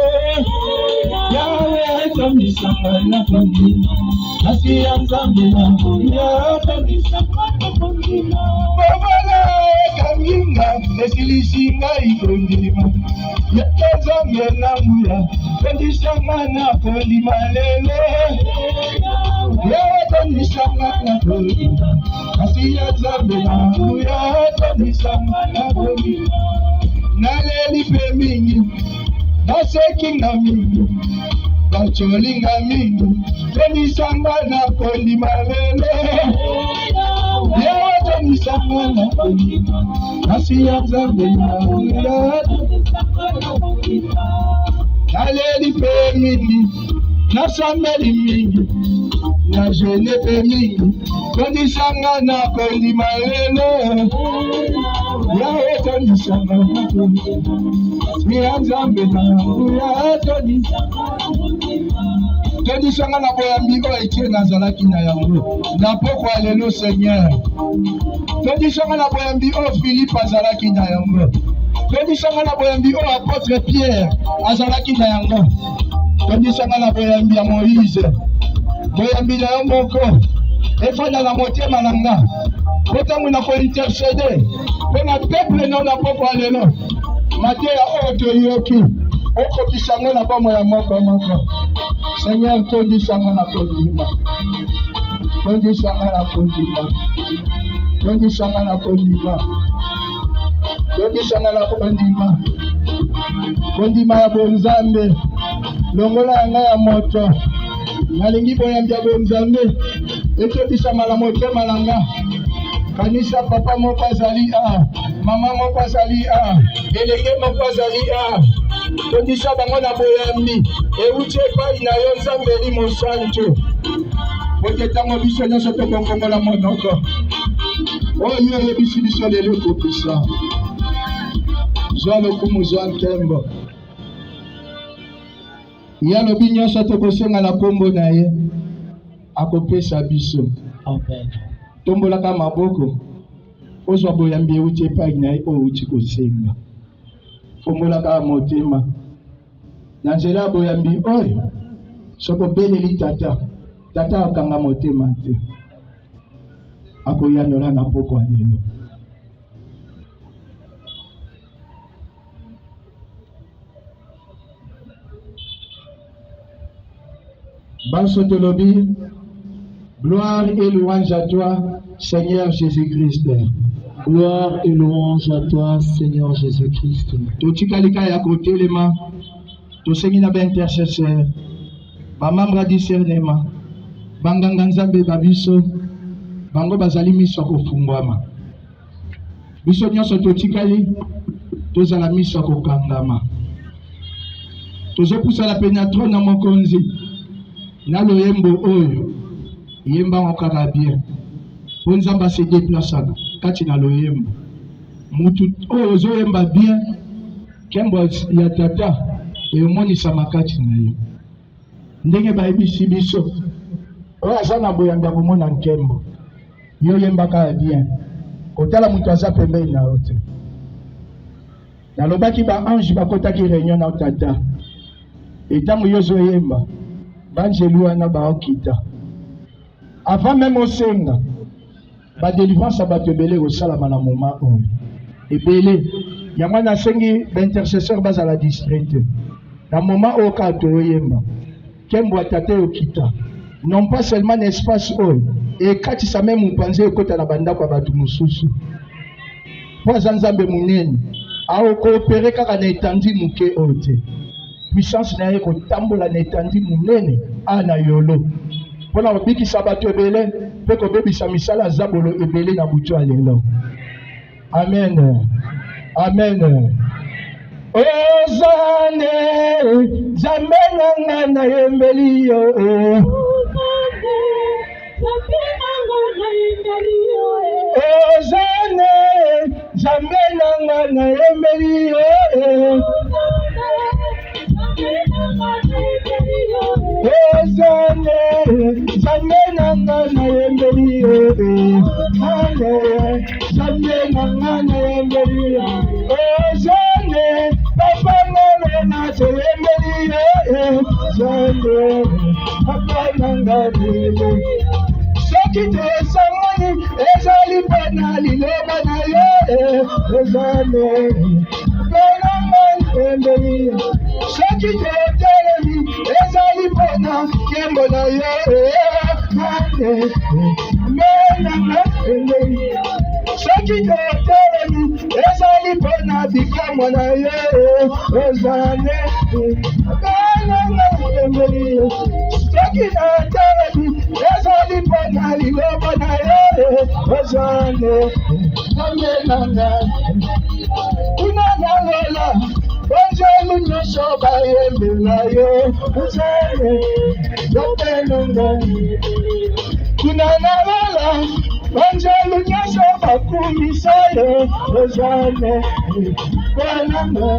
Yawe tondisanga na kondima, masi ya Nzambe na nguya, tondisanga na kondima. Babala kanginga, esilisinga ikondima, yende Nzambe na nguya, tondisanga na kondima lelo. Yawe tondisanga na kondima, masi ya Nzambe na nguya, tondisanga na kondima. Naleli pe mingi, nasekinga mingi, bacholinga mingi, tondisanga na kondima lelo. Yawe tondisanga na kondima, masi ya Nzambe na nguya, tondisanga na kondima. Naleli pe mingi, nasambeli mingi, na jene pe mingi, tondisanga na kondima lelo. Yawe tondisanga na kondima, masi ya Nzambe na nguya, tondisanga na kondima. Tondisanga na boyambi oyo Etienne nazalaki na yango, na pokwa lelo Seigneur. Tondisanga na boyambi oyo Philippe azalaki na yango, tondisanga na boyambi oyo apôtre Pierre azalaki na yango, tondisanga na boyambi ya Moïse, boyambi na yo moko efanda na motema na nga, potango na kointercede mpe na peuple na pokwa lelo. Mateya oyo toyoki, okokisango na bomo ya moko. Seigneur, tondisanga na kondima, tondisanga na kondima, tondisanga na kondima, tondisanga na kondima, kondima ya bonzambe, longola yanga ya moto, nalingi boyambi ya bonzambe, etondisama na motema na nga, kanisa papa moko azali mama moko azali elenge moko azali tondisa bango na boyambi euti epai na yo nzambe eli mosantu pote ntango biso nyonso tokongongola monoko oyo oyebisi biso lelo ekopesa zwa lokumu zwa nkembo ye alobi nyonso tokosenga na nkombo na ye akopesa biso. Amen. Tombolaka maboko ozwa boyambi euti epai na ye oyo uti kosenga fombolaka motema na nzela ya boyambi oyo soko beleli tata akanga motema te akoyanola na poko ya lelo. Banso tolobi, gloire et louange à toi, Seigneur Jésus-Christ. Gloire et louange à toi, Seigneur Jésus-Christ. Totikalika ya kotelema, tosengi na intercesseur, bamambra discernement, banganga nzambe babiso, bango bazali miso kofungwama. Biso nyonso totikali, tozala miso kokangama. Tozopusala penatro na mokonzi, na loyembo oyo, yemba okaka bien. Ponzamba se déplaçaka, kati na loyembo. Mutu oyo zoyemba bien, kembo ya tata, emonisa makati na yo. Ndenge bayebisi biso, oyo aza na boyamba komona nkembo. Yo yembaka bien. Kotala mutu aza pembeni na yo te. Nalobaki ba ange bakotaki réunion na tata. Etango yo zoyemba, banjelu wana baokita. Avant même osenga, ba délivrance à bato ebele kosalama na moment oyo. Ebele, yango nasengi ba-intercesseur bazala distraite. Na moment oyo ka toyemba, kembo atate okita. Non pas seulement l'espace oyo, ekatisa même mopanzi ekota na bandako ya bato mosusu. Po aza nzambe munene, aokoopere kaka na etandi moke oyo te. Puissance na ye kotambola na etandi munene na yolo. Pona kobikisa bato ebele mpe kobebisa misala zabolo ebele na butu ya lelo. Amen. Amen. Ozane nzambe nanga na yembeli yo. Ozane nzambe nanga na yembeli yo. Ozane nzambe nanga na yembeli yo. Nzambe nanga na yembeli yo. Ozane papa nanga na yembeli yo. Ozane papa nanga na yembeli yo. Soki te sangani ezali pena liloba na yo. Ozane papa nanga na yembeli yo. Soki te telemi ezali pena kembo na yo. Soki te telemi ezali pena bikamwa na yo. Ozane pena na yembeli yo. Soki te telemi ezali pena liloba na yo. Ozane pena kuna nalela Ozane nyonso bayembela yo. Ozane yopenonga kuna nalela Ozane nyonso bakumisa yo. Ozane kwananga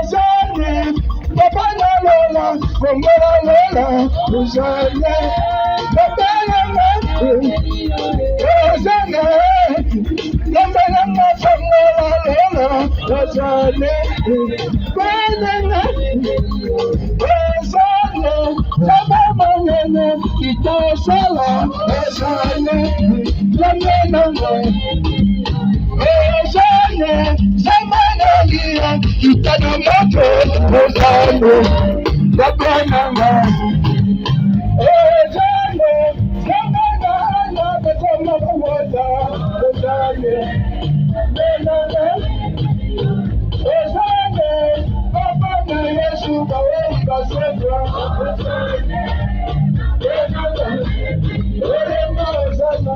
Ozane papa nalela kongola lela. Ozane papa nanga Ozane yambelanga kongola lela. Ozane kwananga Ozane papa manene itosala. Ozane yambelanga Ozane zamanania itana moto. Ozane papa nanga Ozane zamanania betoma kuwata. Ozane Ozane papa na Yesu bawe kasebra. Ozane Ozane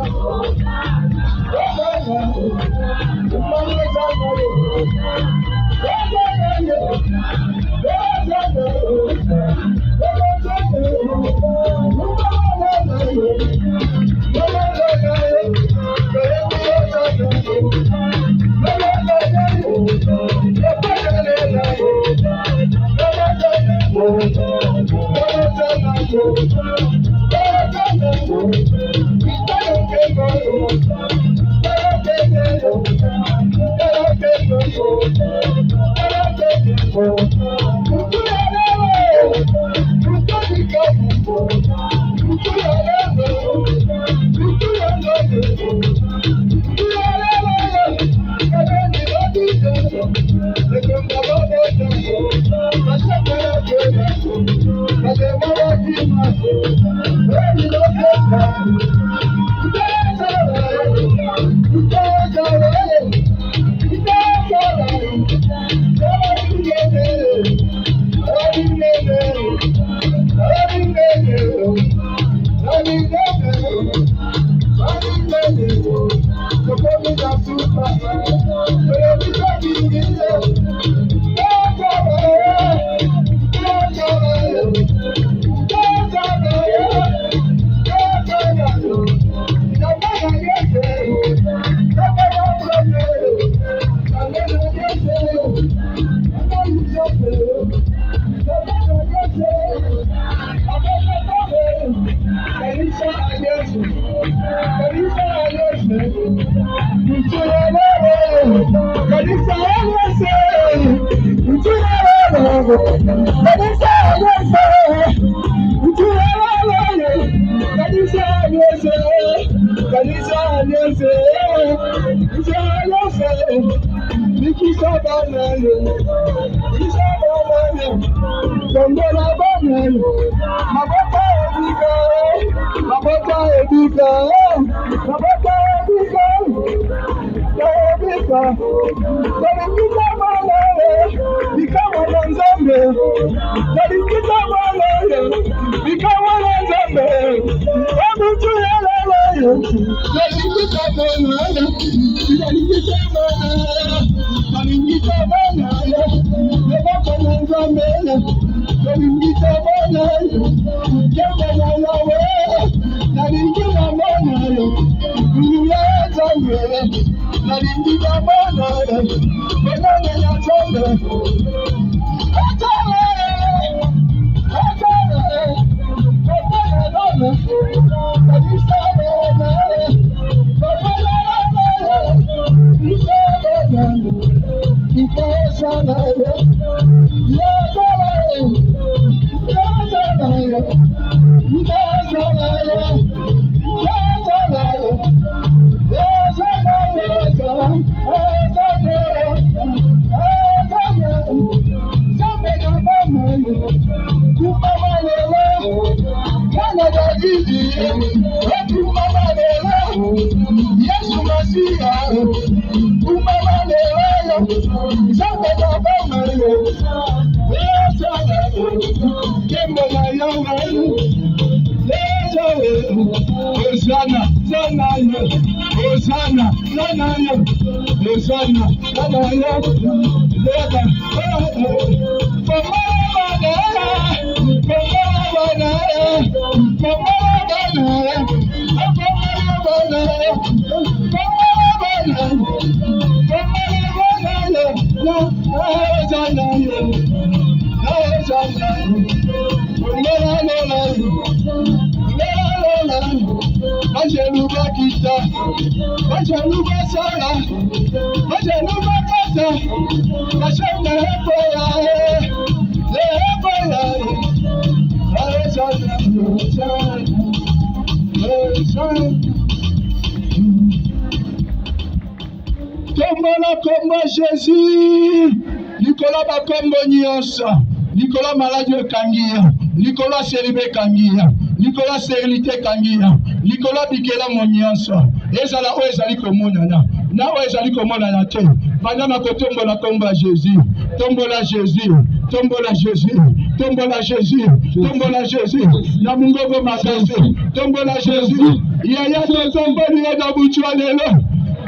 Jésus, Nicolas Bakombo Nyonsa, Nicolas Maladie Kangia, Nicolas Seribe Kangia, Nicolas Sterilité Kangia, Nicolas Bikela Monyonsa, Ezala o ezali komonana, na o ezali komonana te, Madame Kotombola Komba Jésus, Tombola Jésus, Tombola Jésus, Tombola Jésus, Tombola Jésus, Namungogo Makase, Tombola Jésus, Yaya Totomboli na Buchwa lelo.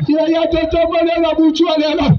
Yaya Totomboli na Buchwa lelo.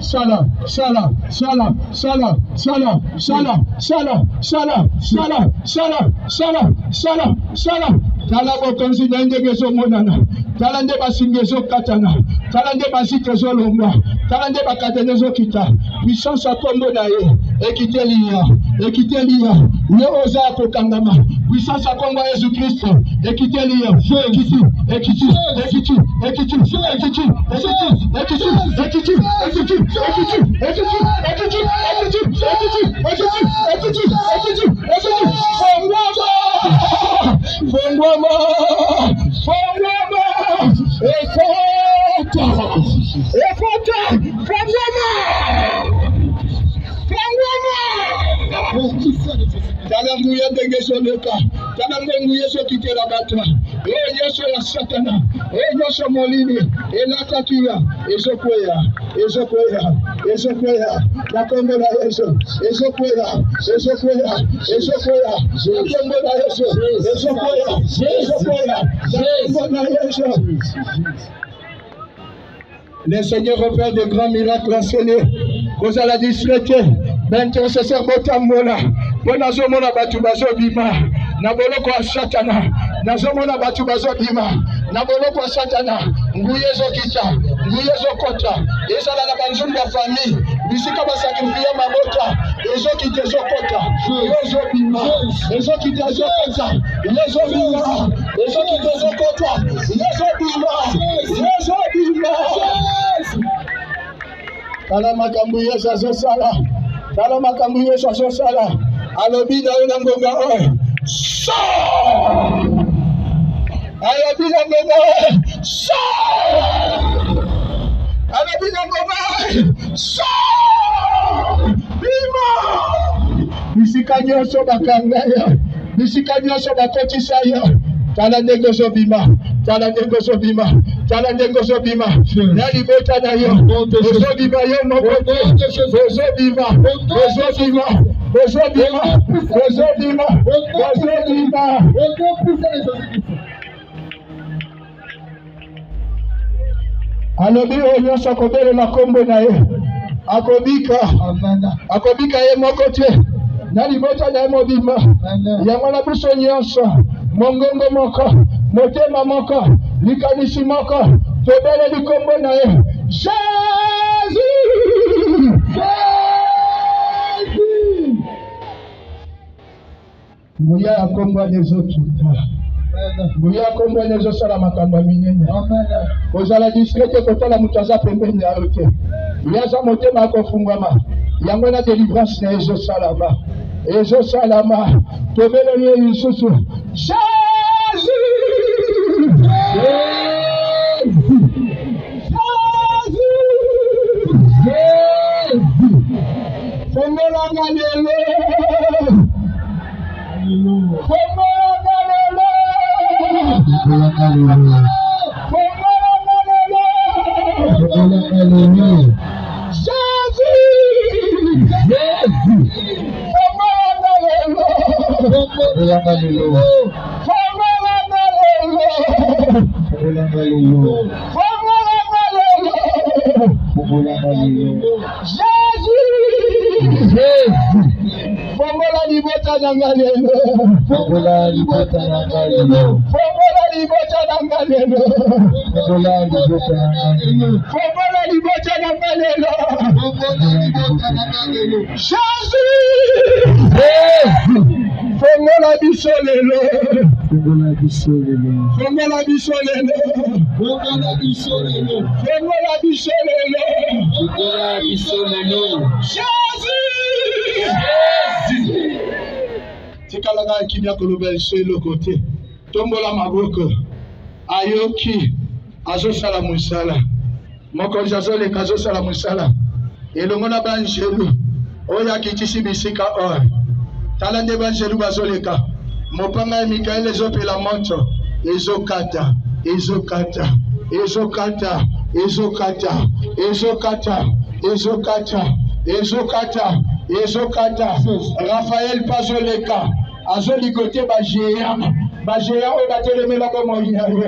Salah, salah, salah, salah, salah, salah, salah, salah, salah, salah, salah, salah, salah. Tala bokonzi na ndenge zo monana. Tala nde basinge zo katana. Tala nde basite zo lomba. Tala nde bakatene zo kita. Puissance a kombo na ye. Ekite liya. Ekite liya. Ye oza kokangama. Puissance a kombo Yesu Kristo. Ekite liya. Ekiti. Ekiti. Ekiti. Ekiti. Ekiti. Ekiti. Ekiti. Talanguya degeso leka, talanguya so kitela batra, yeso ya satana, yeso molini, elakatia, ezokwea, la kombo la yeso, ezokwea, la kombo la yeso, ezokwea, la kombo la yeso. Le Seigneur opère de grands miracles enseignés, cause à la discrétion. L'intercesseur Botambola, Bonazomona Batubazo Bima, Naboloko Satana, Nazomona Batubazo Bima, Naboloko Satana, Nguyezo Kita, Nguyezo Kota, Ezala la Banzumba famille, Bisika Basakrifia Mabota, Ezo Kita Zokota, Ezo Bima, Ezo Kita Zokota, Ezo Bima, Ezo Kita Zokota, Ezo Bima, Kala makambu Yesu azosala. Tala makambu Yesu azosala. Alobi na una ngonga oe. So! Alobi na ngonga oe. So! Alobi na ngonga oe. So! Bima! Bisika nyonso bakanga yo. Bisika nyonso bakotisa yo. Tala ndenge zobima. Tala ndenge zobima. Tala ndenge zobima. Nali bota na yo. Zobima yo mokote. Zobima. Zobima. Zobima. Zobima. Zobima. Alobi onyoso kobele na kombo na ye. Akobika ye mokote. Nali bota na ye mobima. Yango na biso nyonso. Mongongo moko, motema moko, likanisi moko, tobele likombo na ye. Jésus! Nguya ya kombo nezotuta. Nguya ya kombo nezosala makambo minene. Kozala discrete kotala mutu aza pembeni ya yo te. Yaza motema akofungwama. Yango na délivrance na ezosalama. Ezosalama. Tobele ye lisusu. Jésus! Fongola lelo. Fongola libota nangalelo. Fongola libota nangalelo. Fongola libota nangalelo. Fongola libota nangalelo. Fongola libota nangalelo. Fongola libota nangalelo. Jésus! Fongola bisolelo. Fongola bisolelo. Fongola bisolelo. Fongola bisolelo. Fongola bisolelo. Fongola bisolelo. Jésus! Tikalanga kimia kolobel selo kote. Tombola maboko. Ayoki azosala musala. Mokonzi azole kazosala musala. Elongona banjelu. Oya kitisi bisika or. Talande banjelu bazoleka. Mopanga Mikael ezopela moto. Ezokata. Ezokata. Ezokata. Ezokata. Ezokata. Ezokata. Ezokata. Ezokata. Raphaël Pazoleka. Azoligote ba géant. Bagéant au batelemé la bomoïna yo.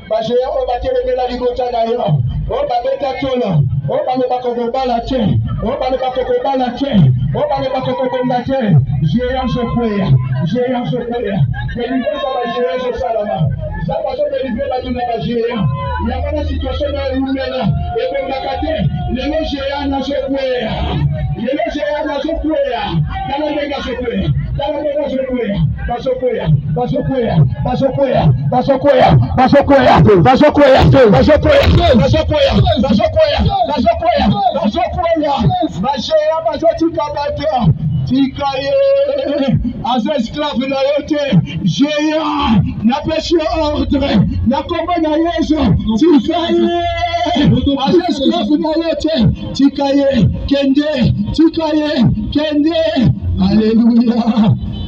Bagéant au batelemé la libotana yo. O babeta tolo. O bale bakoko la te. O bale bakoko la te. O bale bakoko la te. Géant sokwea. Géant sokwea. Délivré par la géant au salama. Ça va se délivrer la dune à géant. Il y a pas de situation dans l'humain. Et pour la cate, les géants n'a sokwea. Les géants n'a sokwea. Dans le dégât sokwea. Dans le dégât sokwea. Basokwea. Basokwea. Basokwea. Basokwea. Basokwea. Basokwea. Basokwea. Basokwea. Basokwea. Basokwea. Basokwea. Bagéant basotika bato. Tikaye. As esclave na yote. Géant. Na péché ordre. Na combat na Yesu. Tikaye. As esclave na yote. Tikaye. Kende. Tikaye. Kende. Alléluia.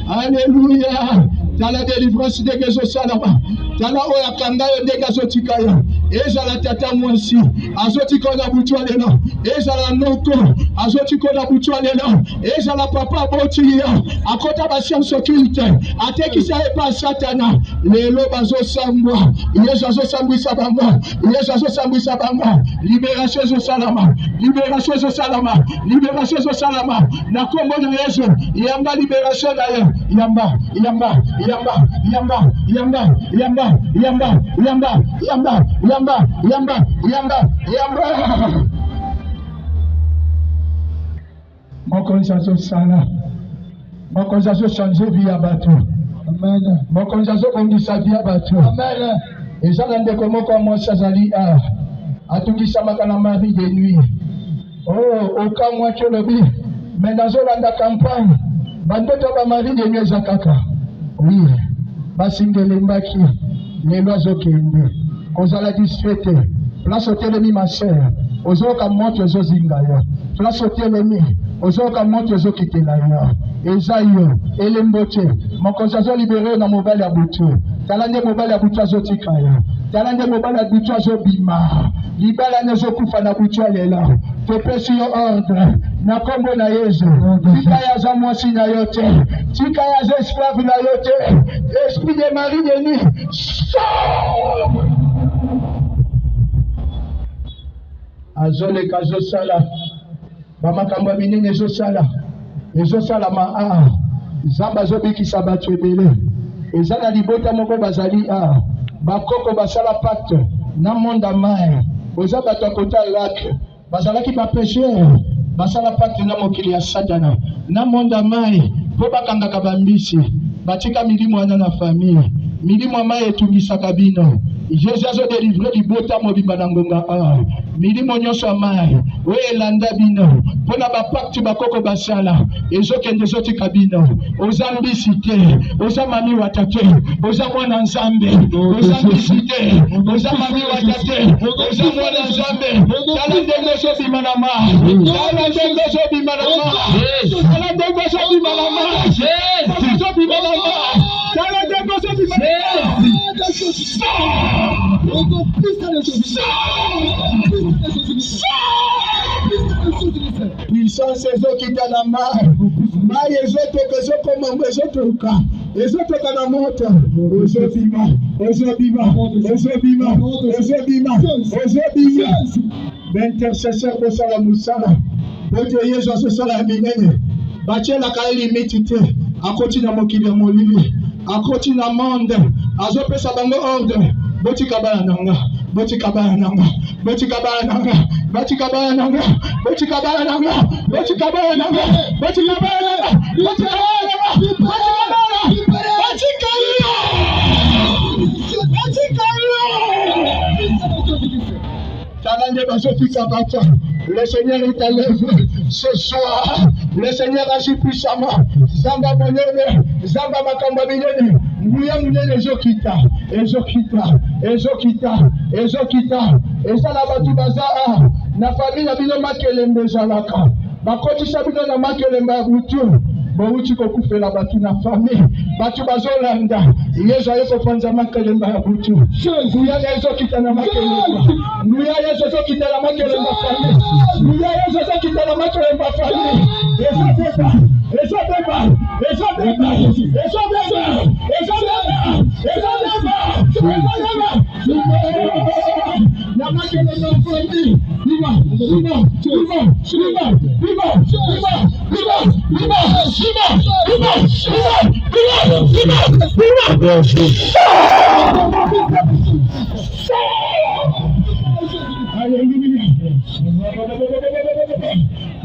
Alléluia. Dans la délivrance de Gezo Salama. Dans la oya kangayo de Gezo Tikaya. Ezala tata mwansi. Azotiko na butwa lelo. Ezala noko. Azotiko na butwa lelo. Ezala papa botiya. Akota basien sokilte. Ateki sa epa satana. Lelo bazo sambwa. Yesu azo sambwi sabanga. Yesu azo sambwi sabanga. Libération zo salama. Libération zo salama. Libération zo salama. Na kombo na Yesu. Yamba libération na yo. Yamba. Yamba. Yamba. Yamba. Yamba. Yamba. Yamba. Yamba. Yamba. Yamba, yamba, yamba, yamba. Mon conscience sana. Mon conscience changer vie à bateau. Amen. Mon conscience bongisa vie à bateau. Amen. Et ça l'ande comme moi Sazali a. Atungisa makana mari de nuit. Oh, au cas moi que le bi. Mais dans la campagne, bandoto ba mari de nuit zakaka. Oui. Basingele mbaki. Les loiseaux qui aiment. Ozala disfete, place au télémi ma sœur, ozoka monte ozo zingayo, place au télémi, ozoka monte ozo kitelayo, ezayo, elembote, mon konzazo libéré na mobile ya butu, talande mobile ya butu azo tikayo, talande mobile ya butu azo bima, libala nezo kufa na butu alela, tepesi yo ordre, na kombo na Yesu, tika ya za mwasi na yote, tika ya za esclave na yote, esprit de Marie de nuit, sors! Azole kazo sala mama kamba minene zo sala ma zamba zo bikisa batu ebele ezana libota moko bazali bakoko basala pacte na monde mai oza bato kota lac bazalaki ba pécheur basala pacte na mokili ya satana na monde mai po bakangaka bambisi batika milimo wana na famille milimo mai etungisaka bino Jésus a délivré du beau temps mobimba na ngonga milimo nyonso mai oyo elanda bino mpona bapacte bakoko basala ezokende ezotika bino oza mbisi te oza mami wata te oza mwana nzambe oza mbisi te oza mami wata te oza mwana nzambe tala ndenge ozobima na mai tala ndenge ozobima na mai tala ndenge ozobima na mai ozobima na mai tala ndenge ozobima na mai. Puissance ezokita na mai ezotoka ezokoma ezotoka ezotoka na moto ezobima ezobima ezobima ezobima ezobima l'intercesseur bosala musala bote Yesu asosala minene batielaka limiti te akoti na mokili ya molili akoti na monde azopesa bango ordre botika bana nanga botika bana nanga botika bana nanga botika bana nanga botika bana nanga botika bana nanga botika bana nanga botika bana le Seigneur est à l'œuvre ce soir. Le Seigneur agit puissamment. Zamba monene, Zamba makamba minene, Mouya munene ezokita, ezokita, ezokita, ezokita, ezala batu bazaa, na famille na bino makelembe ezalaka. Bakotisa bino na makelembe ya butu, bouti kokufela batu na famille batu bazolanda yesu ayeko panza makelemba ya butu nguya yesu kitana makelemba nguya yesu kitana makelemba famille nguya yesu kitana makelemba famille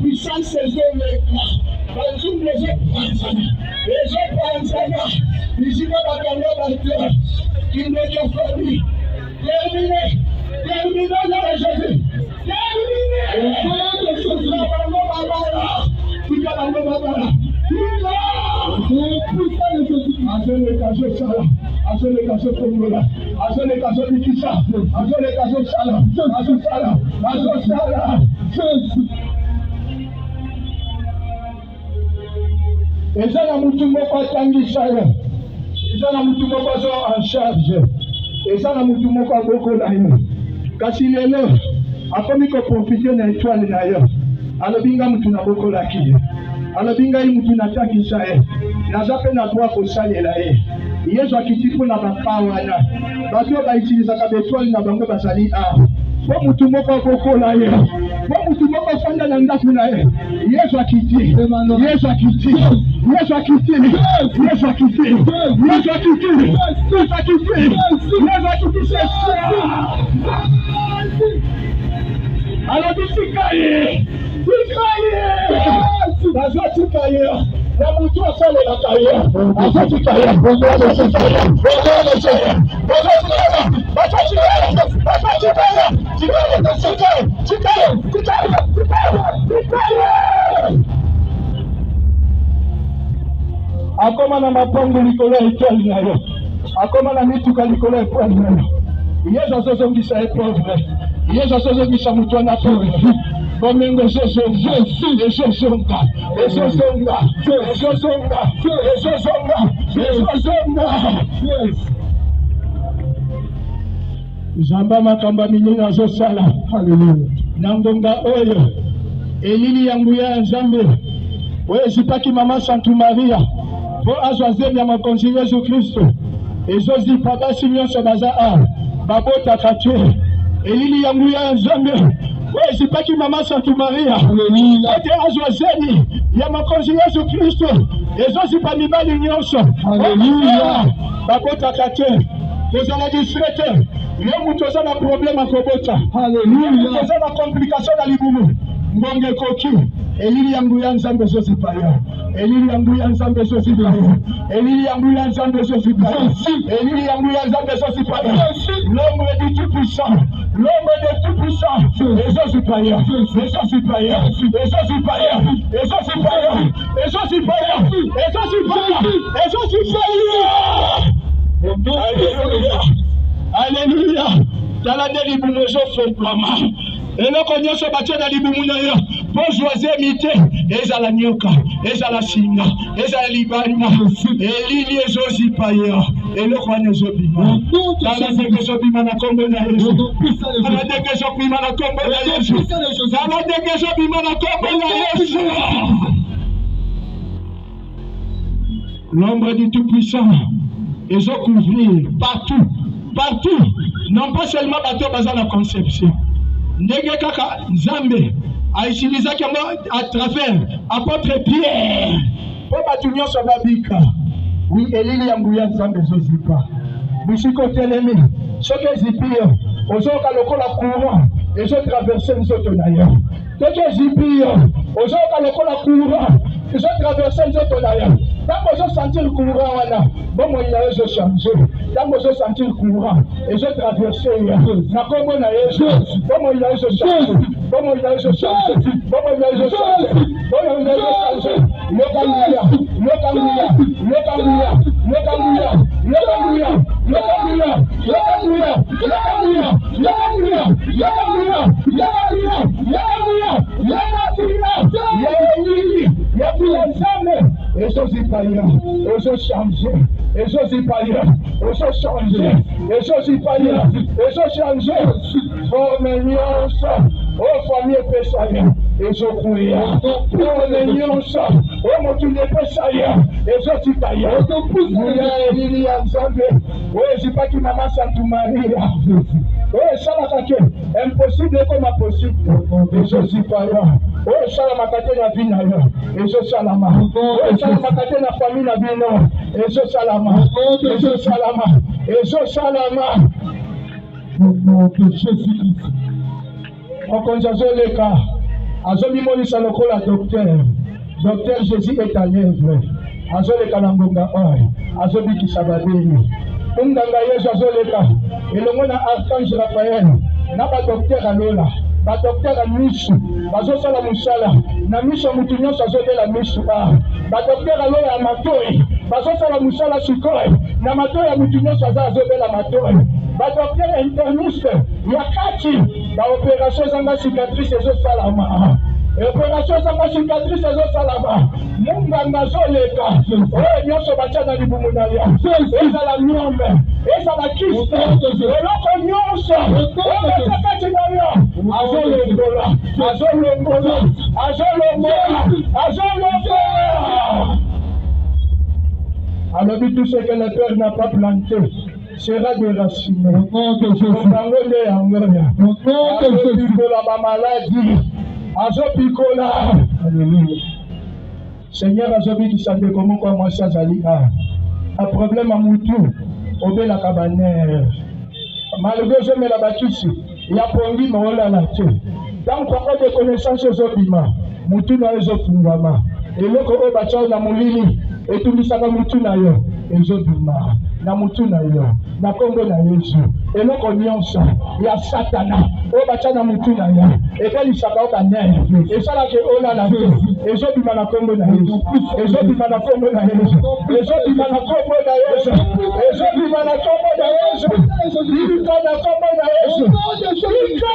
Puissance les hommes, les ici va qui ne tient pas lui. Terminé dans les Jésus. Terminé. Eza na mutu moko atangisa yo, eza na mutu moko azo en charge, eza na mutu moko abokola yo. Kasi lelo akomi koprofite na étoile na yo, alobinga mutu na bokolaki ye, alobinga ye mutu na tangisa ye, naza pe na droit kosalela ye. Yesu akiti mpona bapa wana bato bautilisaka bétoile na bango bazali awa po mutu moko akokola ye, po mutu moko afanda na ndako na ye. Yesu akiti, Yesu akiti, Yesu akiti, Yesu akiti, Yesu akiti, Yesu akiti, Yesu akiti. Alors tikaye, tikaye, bazwa tikaye. La mutu asale la carrière, asale carrière, akoma na mapango likolo ya étoile na yo, akoma na mituka likolo ya étoile na yo. Yesu azozongisa pauvre, Yesu azozongisa mutu wana pauvre. Bomengo ezozonga, ezozonga, ezozonga, ezozonga, ezozonga, ezozonga. Zamba makamba minene azosala. Haleluya. Na ngonga oyo elili ya nguya ya Nzambe oyo ezipaki mama Santu Maria po azwa zemi ya mokonzi Yesu Kristo ezozipa basi nyonso baza awa babotaka te. Elili ya nguya ya Nzambe oyo ezipaki mama Santu Maria ete azwa zemi ya mokonzi Yesu Kristo ezozipa mibali nyonso babotaka te. Kozala discrete yo mutu oza na problème akobota. Haleluya. Oza na complication na libumu ngonge koki. Elili ya nguya Nzambe ezozipa yo, elili ya nguya Nzambe ezozipa yo, elili ya nguya Nzambe ezozipa yo, elili ya nguya Nzambe ezozipa yo. L'homme du tout puissant, l'homme de tout puissant ezozipa yo, ezozipa yo, ezozipa yo, ezozipa yo, ezozipa yo, ezozipa yo, ezozipa yo. Alléluia, alléluia. Dans la libumu ezofungwama eloko nyonso batie na libumu na yo po joise mite ezala nyoka, ezala singa, ezala libanda, elili ezozipa yo eloko wana ezobima. Tala ndenge ezobima na kombo na Yesu, tala ndenge ezobima na kombo na Yesu, tala ndenge ezobima na kombo na Yesu. L'ombre du Tout-Puissant ezocouvrir partout, partout, non pas seulement bateau basé la conception. Ndenge kaka Nzambe a utilisé à travers apôtre Pierre pour bateau nyonso babika. Oui, elili ya nguya Nzambe ezozipa bisiko telemi soki ezipi yo ozoyoka lokola courant ezotraverse nzoto na yo. Soki ezipi yo ozoyoka lokola courant ezotraverse nzoto na yo. Tant que je sentis le courant, bon, moi, il y a eu ce changé. Tant que je sentis le courant, et je traversais, na comme on a eu ce bon, moi, il y a eu ce changé. Bon, moi, il y a eu ce changé. Bon, moi, il y a eu ce changé. Bon, moi, il y a eu ce changé. Le canguya, le canguya, le canguya, le canguya, le canguya, le canguya, le canguya, le canguya, le canguya, le canguya, le canguya, le canguya, le canguya, le canguya, le canguya, ezozipaya ezochange ezozipaya ezochange ezozipaya ezochange forme nyonso ofamille epesa ye ezokuya forme nyonso omokili epesa ye ezotika ye nguya elili ya nzambe oyo ezipaki mama santu maria oyo esalaka ke impossible ekoma possible ezozipaya oyo esalamaka te na vi na yo ezosalama oyo esalamaka te na famille na bino ezosalama ezosalama ezosalama mokonzi azoleka azobimonisa lokola docteur Jésus est à l'œuvre azoleka na ngonga oyo azobikisa babeli munganga yesu azoleka elongo na archange Raphaël na badokter alola badokter ya misu bazosala mosala na miso ya mutu nyonso azobela misu badokter alola ya matoi bazosala mosala sikoyo na matoi ya mutu nyonso azobela matoi badokter interniste ya kati baoperation ezanga cicatrice ezosalama opération ezanga cicatrice ezosalama munganga azoleka oyo nyonso batya na libumu na yo ezala miome ezala kiste eloko nyonso oyo kati na yo azolongola azolongola azolongola azolongola alobi tout ce que le Père n'a pas planté sera déraciné. Azopikola bamaladi azopikola Seigneur azobikisa ndeko moko ya mwasi azali a problème ya mutu obelaka banere malgré ozomela bakisi ya pongi maolala te donc poko de connaissance ezobima mutu na yo ezofungama eloko oyo batya na molili etumbisaka mutu na yo ezobima na mutu na yo na kombo na Yesu eloko nyonso ya satana oyo batya na mutu na yo ebelisaka oyo banene esalaka olala te ezobima na kombo na Yesu ezobima na kombo na Yesu ezobima na kombo na Yesu ezobima na kombo na Yesu bika na kombo na Yesu bika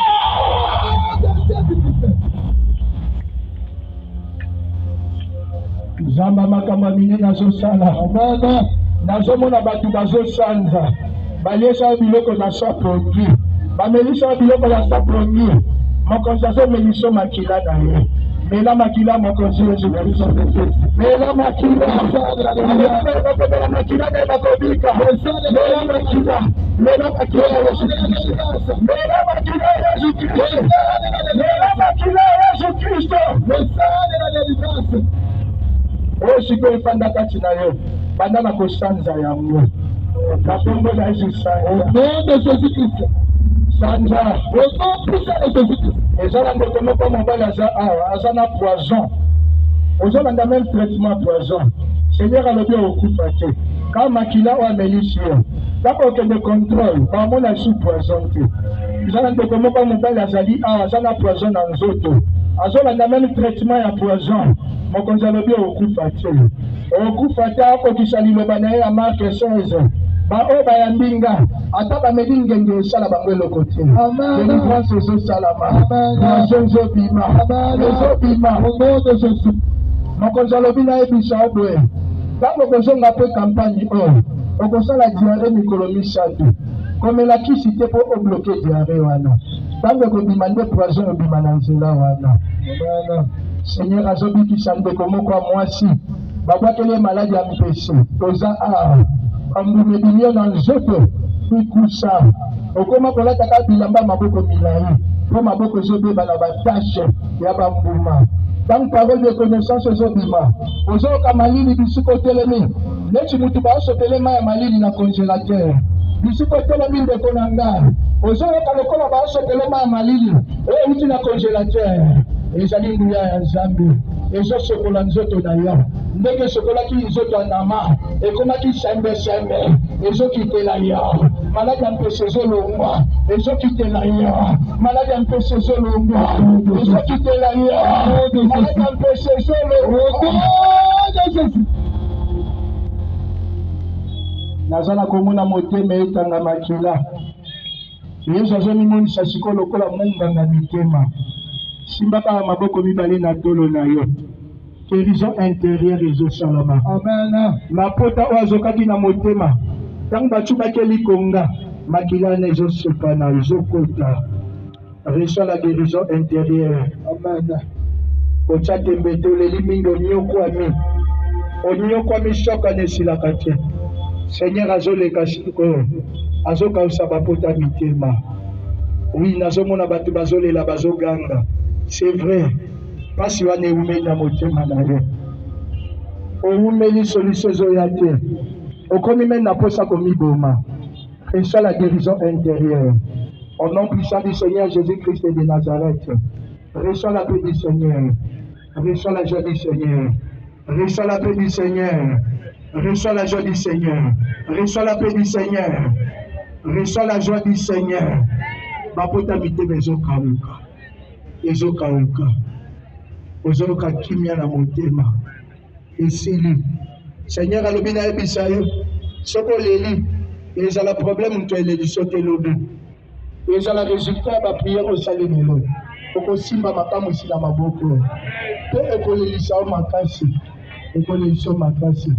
Zamba makambo minene nazosala nazomona bato bazosanza baliesa biloko na sa produit bamelisa biloko na sa produit mokonzi azomelisa makila na ye mela makila mokonzi Yesu Kristo mela makila mela makila na bakobika mela makila Yesu Kristo mela makila Yesu Kristo mela makila Yesu Kristo oyo sikoyo efanda kati na yo banda na kosanza yango na kombo na Yesu sanza eza na ndeko moko mobali aza awa aza na poison ozolanda même traitement poison Seigneur alobi okokufa te ka makila oyo amelisi yo kaka okende contrôle bamona esi poison te eza na ndeko moko mobali azali awa aza na poison na nzoto azolanda même traitement ya poison mokonzi alobi okokufa te okufa te akokisa liloba na ye ya Mark 16 baoyo bayambinga ata bameli ngenge esala bango eloko te délivrance ezosalama poison ezobima mokonzi alobi nayebisa yo boye ntango okozonga mpe kampagne oyo okosala diare mikolo 3 komela kisi te mpo obloke diare wana ntango ekobima nde poison obima na nzela wana Seigneur azobikisa ndeko moko ya mwasi babwakeli maladi ya mpese toza ambuma ebimio na nzoto ikusa okoma kolataka bilamba maboko milayi mpo maboko ezobeba na batashe ya bambuma donc parole de connaissance ezobima ozoyoka malili bisika otelemi neti mutu baosopele mai ya malili na congélateur bisika otelemi ndeko na ngai ozoyoka lokola baosopele mai ya malili oyo euti na congélateur ezali nguya ya Nzambe ezosokola nzoto na yo ndenge esokolaki nzoto ya Nama ekomaki sembe ezokitela yo maladi ya mpese ezolongwa ezokitela yo maladi ya mpese ezolongwa ezokitela yo maladi ya mpese ezolongwa nazala komona motema etanga makila Yesu azonimonisa sikoyo lokola munganga mitema simbaka maboko mibale na tolo na yo guérison intérieure ezosalama. Amen. Mapota oyo azokaki na motema ntango bacubaki likonga makila na ezosepana ezokota. Reçois la guérison intérieure. Amen. Kotia tembe te oleli mingi onyokwami soka na esilaka te. Seigneur azoleka sikoyo azokausa bapota mitema. Oui, nazomona bato bazolela bazoganga. C'est vrai. Pasi wana eumeli na motema na ye. Oumeli solution ezoya te. Okomi mene na posa komiboma. Reçois la guérison intérieure. Au nom puissant du Seigneur Jésus-Christ de Nazareth. Reçois la paix du Seigneur. Reçois la joie du Seigneur. Reçois la paix du Seigneur. Reçois la joie du Seigneur. Reçois la paix du Seigneur. Reçois la joie du Seigneur. Bapota mitema ezokauka. Ezokauka. Ozoka kimia na motema. Esili. Seigneur alobi na yebisa yo. Soko leli. Ezala problème nto eleli sote lobi. Ezala résultat ba prière osali lelo. Okosimba makambo si na maboko. Pe ekolelisa o makasi. Ekolelisa o makasi.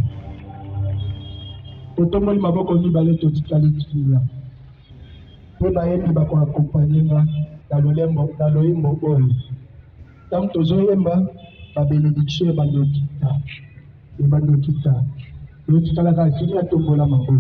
Otomoli maboko mibale totikali tikila. Pe bayebi bako accompagner nga na loyembo oyo. Tant tozoyemba ba bénédiction ebandokita. Ebandokita. Yotikalaka kini atombola maboko.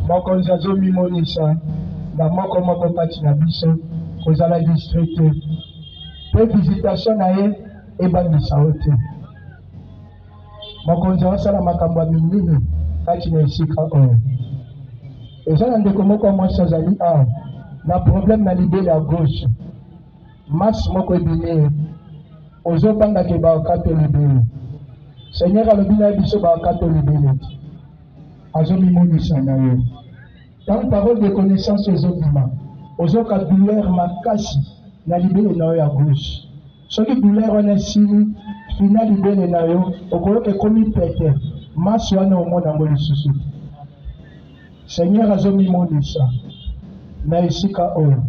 Mokonzi azomimonisa na moko kati na biso kozala district pe visitation na ye ebandisa yo te. Mokonzi asala makambo ya minene kati na esika oyo. Eza na ndeko moko mwasi azali awa na problème na libele ya gauche. Masse moko ebimi ozobanga ke baokato libele. Seigneur alobi na biso baokato libele te. Azomimonisa na yo. Tant parole de connaissance ezobima. Ozoka douleur makasi na libele na yo ya gauche. Soki douleur wana esili fina libele na yo okoloka ekomi pete. Masse wana omona ngo lisusu. Seigneur azomimonisa na esika oyo.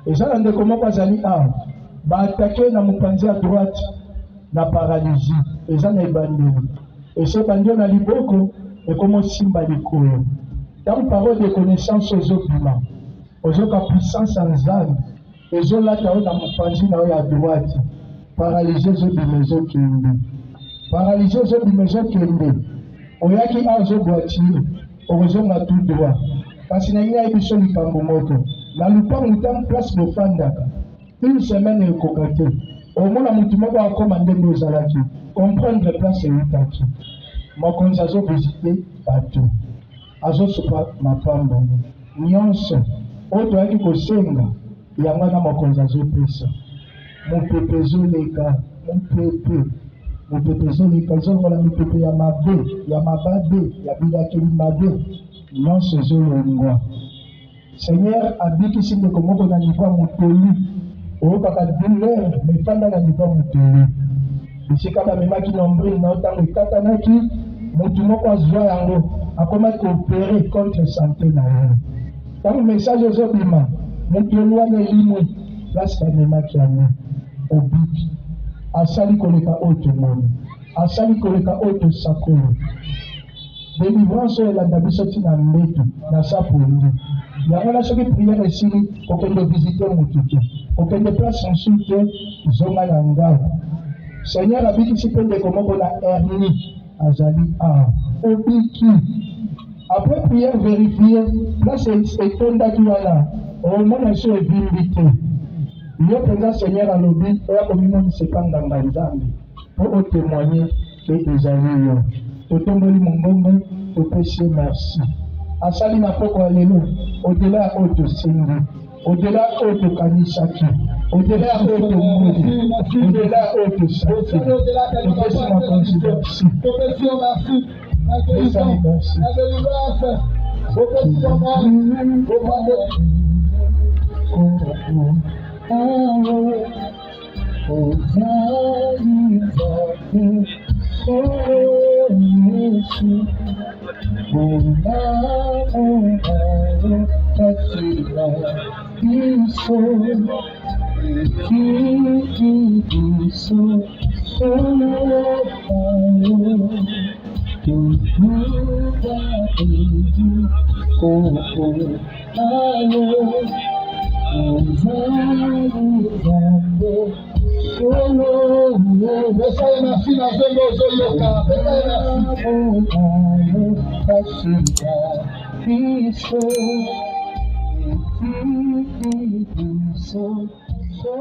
Eza na ndeko moko azali awa baattaqué na mopanzi à droite na paralysie eza na ebandeli ese bandio na liboko ekoma osimba likolo ntango parole de connaissance ezobima ozoka puissance ya nzambe ezolata oyo na mopanzi na oyo ya droite paralysie ezobima ezokende paralysie ezobima ezokende oyaki a ozobwatire okozonga tout droit kasi na ngai nayebi biso likambo moko na lupango ntango place bofandaka une semaine ekoka te omona motu moko akoma ndenge ozalaki comprendre place eutaki mokonzi azovisite bato azosupa mapambo nyonso oyo toyaki kosenga yango na mokonzi azopesa mopepe ezoleka mopepe ezoleka ezongola mipepe ya mabe ya mababe ya bilakeli mabe nyonso ezolongwa Seigneur abikisi ndeko moko na niveau ya motoli oyokaka douleur mefanda na niveau ya motoli esika bamemaki nombril na otango ekatanaki motu moko azwa yango akomaki koopere contre santé na ye ntango message ezobima motoli wana elimwe place bamemaki yango obiki asali koleka oyo tomoni asali koleka oyo tosakoli délivrance oyo elanda biso ntina mbeto na sapondi yango na soki priere esili okende visite motu te okende place mosusu te zonga na ndako seigneur abikisi mpe ndeko moko na hernie azali awa obiki après priere vérifie place etondaki wana omona so evimbi te yo mpenza seigneur alobi oya komimonisa epandanga nzambe mpo otémoigne ke ezali yo totomboli mongongo topesi merci asali na poko ya lelo odela ya oyo tosengi odela ya oyo tokanisaki odela ya oyo tomoni odela ya oyo tosaki topesi makonzi merci esali merci Peace.